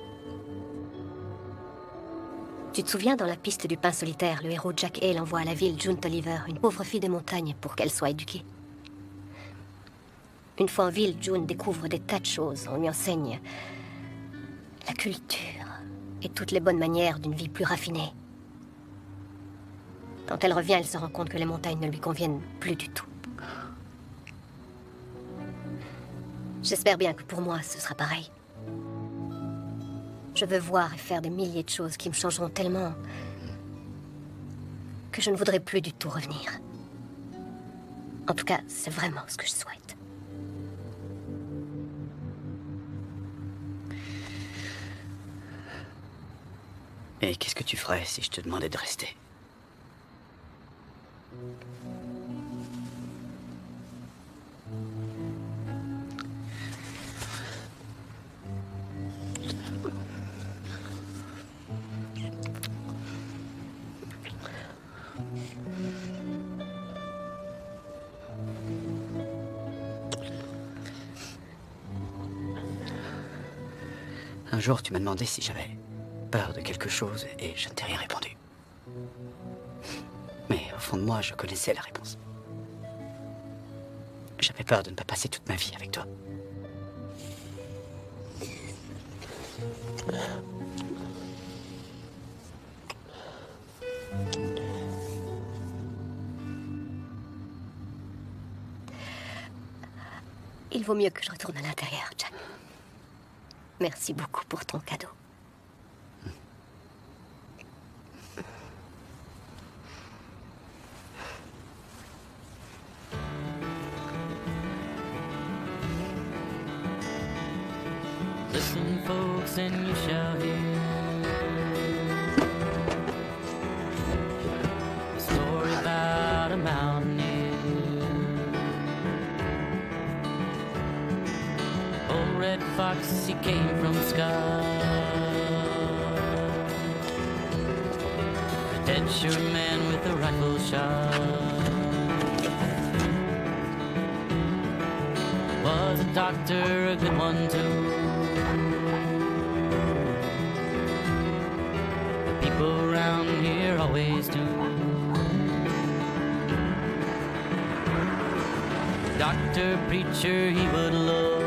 Tu te souviens, dans la piste du pain solitaire, le héros Jack Hale envoie à la ville June Tolliver, une pauvre fille des montagnes, pour qu'elle soit éduquée. Une fois en ville, June découvre des tas de choses. On lui enseigne la culture et toutes les bonnes manières d'une vie plus raffinée. Quand elle revient, elle se rend compte que les montagnes ne lui conviennent plus du tout. J'espère bien que pour moi, ce sera pareil. Je veux voir et faire des milliers de choses qui me changeront tellement que je ne voudrais plus du tout revenir. En tout cas, c'est vraiment ce que je souhaite. Et qu'est-ce que tu ferais si je te demandais de rester? Un jour, tu m'as demandé si j'avais peur de quelque chose et je ne t'ai rien répondu. Mais au fond de moi, je connaissais la réponse. J'avais peur de ne pas passer toute ma vie avec toi. Il vaut mieux que je retourne à l'intérieur, Jack. Merci beaucoup pour ton cadeau. Listen, folks, and you shall hear a story about a mountaineer. Old red Red Fox, he came from Sky. A dead sure man with a rifle shot. Was a doctor, a good one too. The people around here always do. Doctor, preacher, he would love.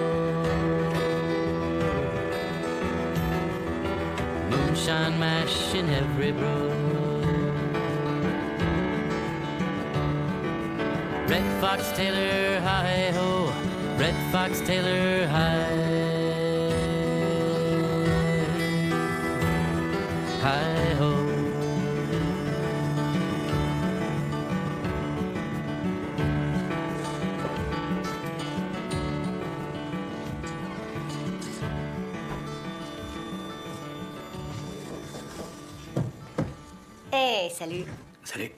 Moonshine mash in every brew. Red Fox Taylor, hi-ho. Red Fox Taylor, hi-ho. Hey, salut. Salut.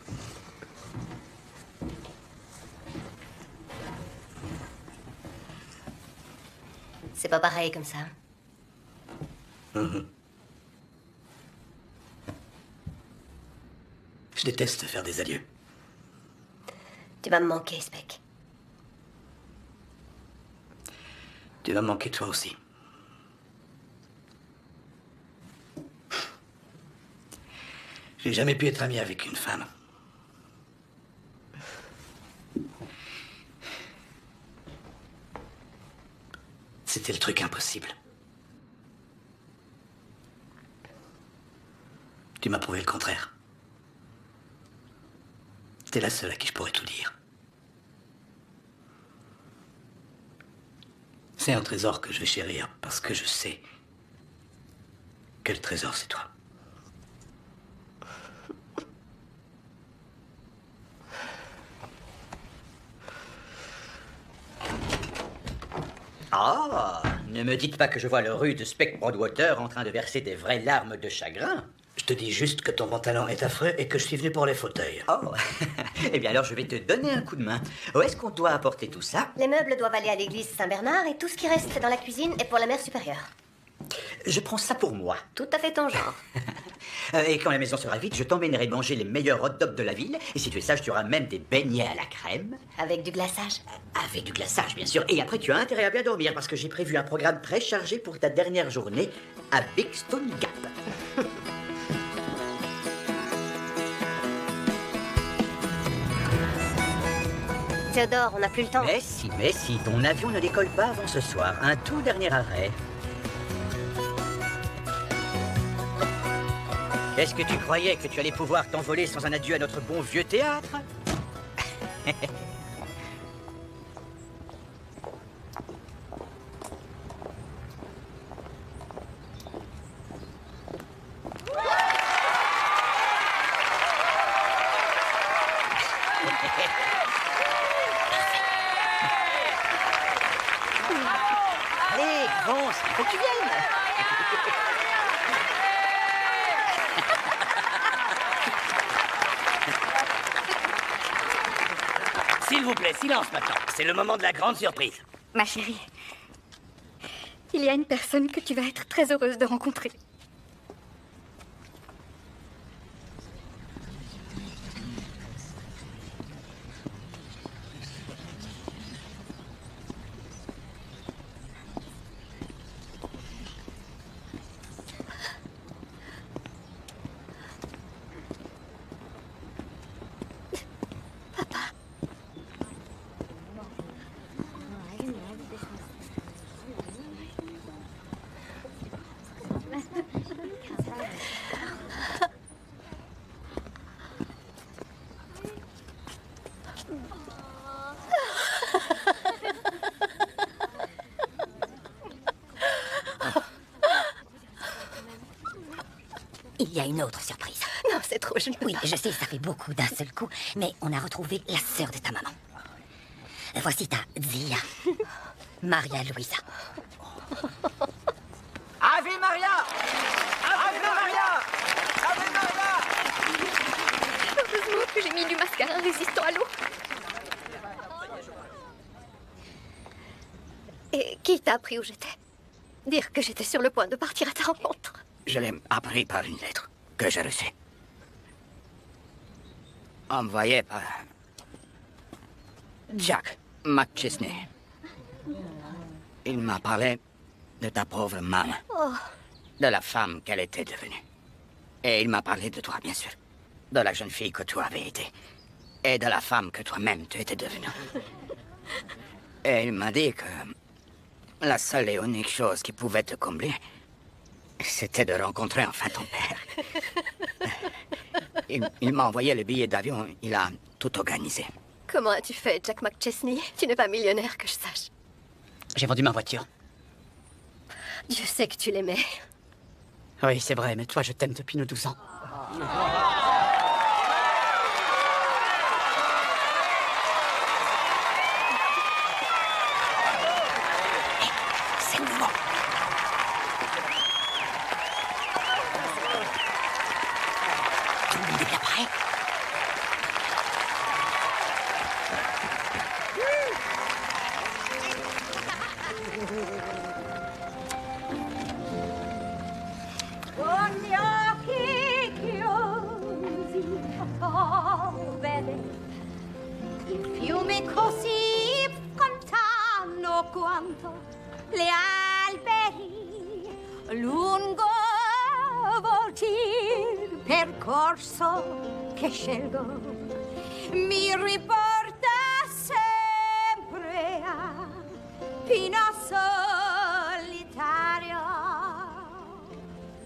C'est pas pareil comme ça. Je déteste faire des adieux. Tu vas me manquer, Spec. Tu vas me manquer toi aussi. J'ai jamais pu être ami avec une femme. C'était le truc impossible. Tu m'as prouvé le contraire. T'es la seule à qui je pourrais tout dire. C'est un trésor que je vais chérir parce que je sais que le trésor, c'est toi. Ah, ne me dites pas que je vois le rude Spec Broadwater en train de verser des vraies larmes de chagrin. Je te dis juste que ton pantalon est affreux et que je suis venu pour les fauteuils. Oh, eh bien alors je vais te donner un coup de main. Où est-ce qu'on doit apporter tout ça? Les meubles doivent aller à l'église Saint-Bernard et tout ce qui reste dans la cuisine est pour la mère supérieure. Je prends ça pour moi. Tout à fait ton genre. Et quand la maison sera vide, je t'emmènerai manger les meilleurs hot dogs de la ville. Et si tu es sage, tu auras même des beignets à la crème. Avec du glaçage? Avec du glaçage, bien sûr. Et après, tu as intérêt à bien dormir parce que j'ai prévu un programme très chargé pour ta dernière journée à Big Stone Gap. Théodore, on n'a plus le temps. Mais si, ton avion ne décolle pas avant ce soir. Un tout dernier arrêt. Est-ce que tu croyais que tu allais pouvoir t'envoler sans un adieu à notre bon vieux théâtre? Allez, avance, il faut que tu viennes. S'il vous plaît, silence maintenant. C'est le moment de la grande surprise. Ma chérie, il y a une personne que tu vas être très heureuse de rencontrer. Il y a une autre surprise. Non, c'est trop, je ne peux Oui, pas. je sais, ça fait beaucoup d'un seul coup, mais on a retrouvé la sœur de ta maman. Voici ta Zia, Maria Luisa. Ave Maria! Ave Maria! Ave Maria! Heureusement que j'ai mis du mascara résistant à l'eau. Et qui t'a appris où j'étais? Dire que j'étais sur le point de partir à ta rencontre. Je l'ai appris par une lettre que j'ai reçue. Envoyée par Jack McChesney. Il m'a parlé de ta pauvre maman, Oh, de la femme qu'elle était devenue. Et il m'a parlé de toi, bien sûr. De la jeune fille que tu avais été. Et de la femme que toi-même tu étais devenue. Et il m'a dit que la seule et unique chose qui pouvait te combler, c'était de rencontrer enfin ton père. Il m'a envoyé le billet d'avion, il a tout organisé. comment as-tu fait, Jack McChesney? Tu n'es pas millionnaire, que je sache. J'ai vendu ma voiture. Dieu sait que tu l'aimais. Oui, c'est vrai, mais toi, je t'aime depuis nos 12 ans. C'est le moment. Tout le monde est bien prêt? Con gli occhi chiusi posso vedere il fiume così lontano quanto le alberi lungo il percorso che scelgo mi riporta sempre a Pino solitario.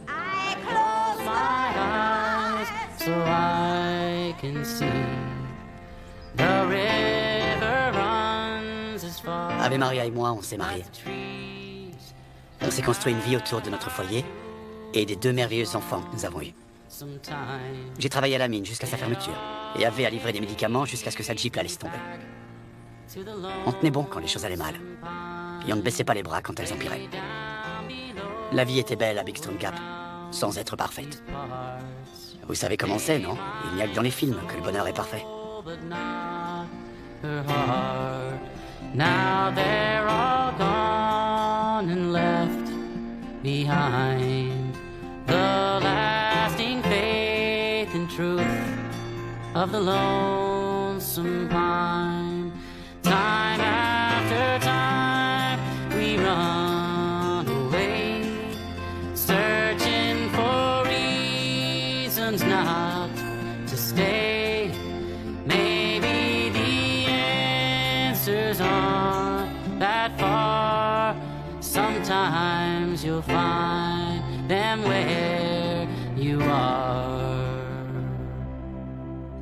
I close my eyes so I can see the river runs as far. Ave Maria et moi, on s'est mariés. On s'est construit une vie autour de notre foyer et des 2 merveilleux enfants que nous avons eus. J'ai travaillé à la mine jusqu'à sa fermeture et avait à livrer des médicaments jusqu'à ce que sa Jeep la laisse tomber. On tenait bon quand les choses allaient mal. Et on ne baissait pas les bras quand elles empiraient. La vie était belle à Big Stone Gap, sans être parfaite. Vous savez comment c'est, non? Il n'y a que dans les films que le bonheur est parfait. Now they're all gone and left behind the lasting faith and truth of the lonesome pine. Time after time we run away, searching for reasons not to stay. Maybe the answers aren't that far. Sometimes you'll find them where you are.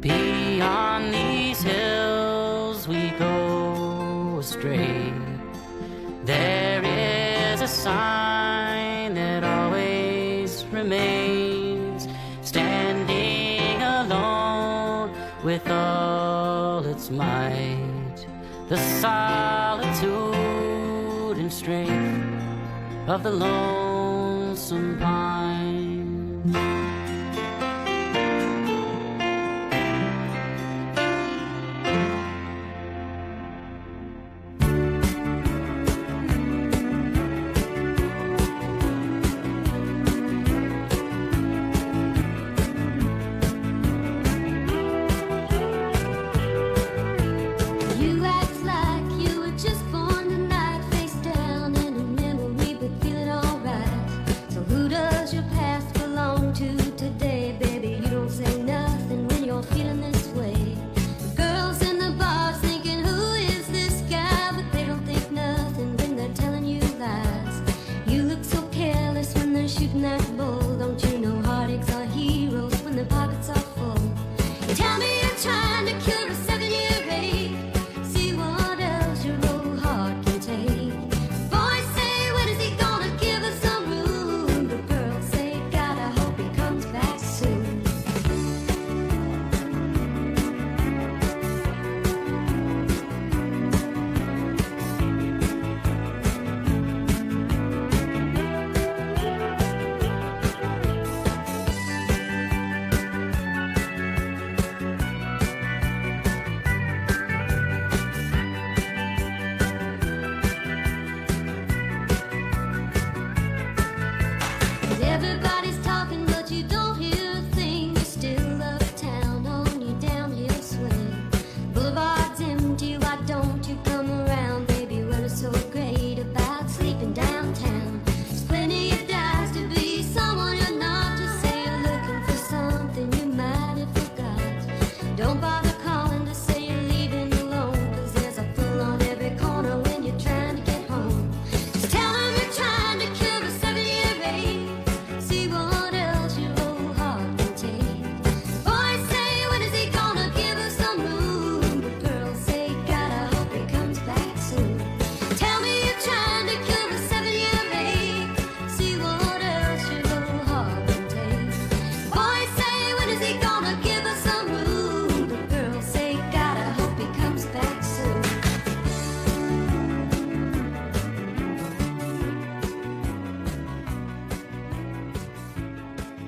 Beyond these hills we go astray. There is a sign that always remains, standing alone with all its might. The solitude and strength of the lonesome pine. You act like you were just born tonight, face down in a memory, but feeling alright. So who does your past belong to today, baby? You don't say nothing when you're feeling this way. The girls in the bars thinking, who is this guy? But they don't think nothing when they're telling you lies. You look so careless when they're shooting that boy.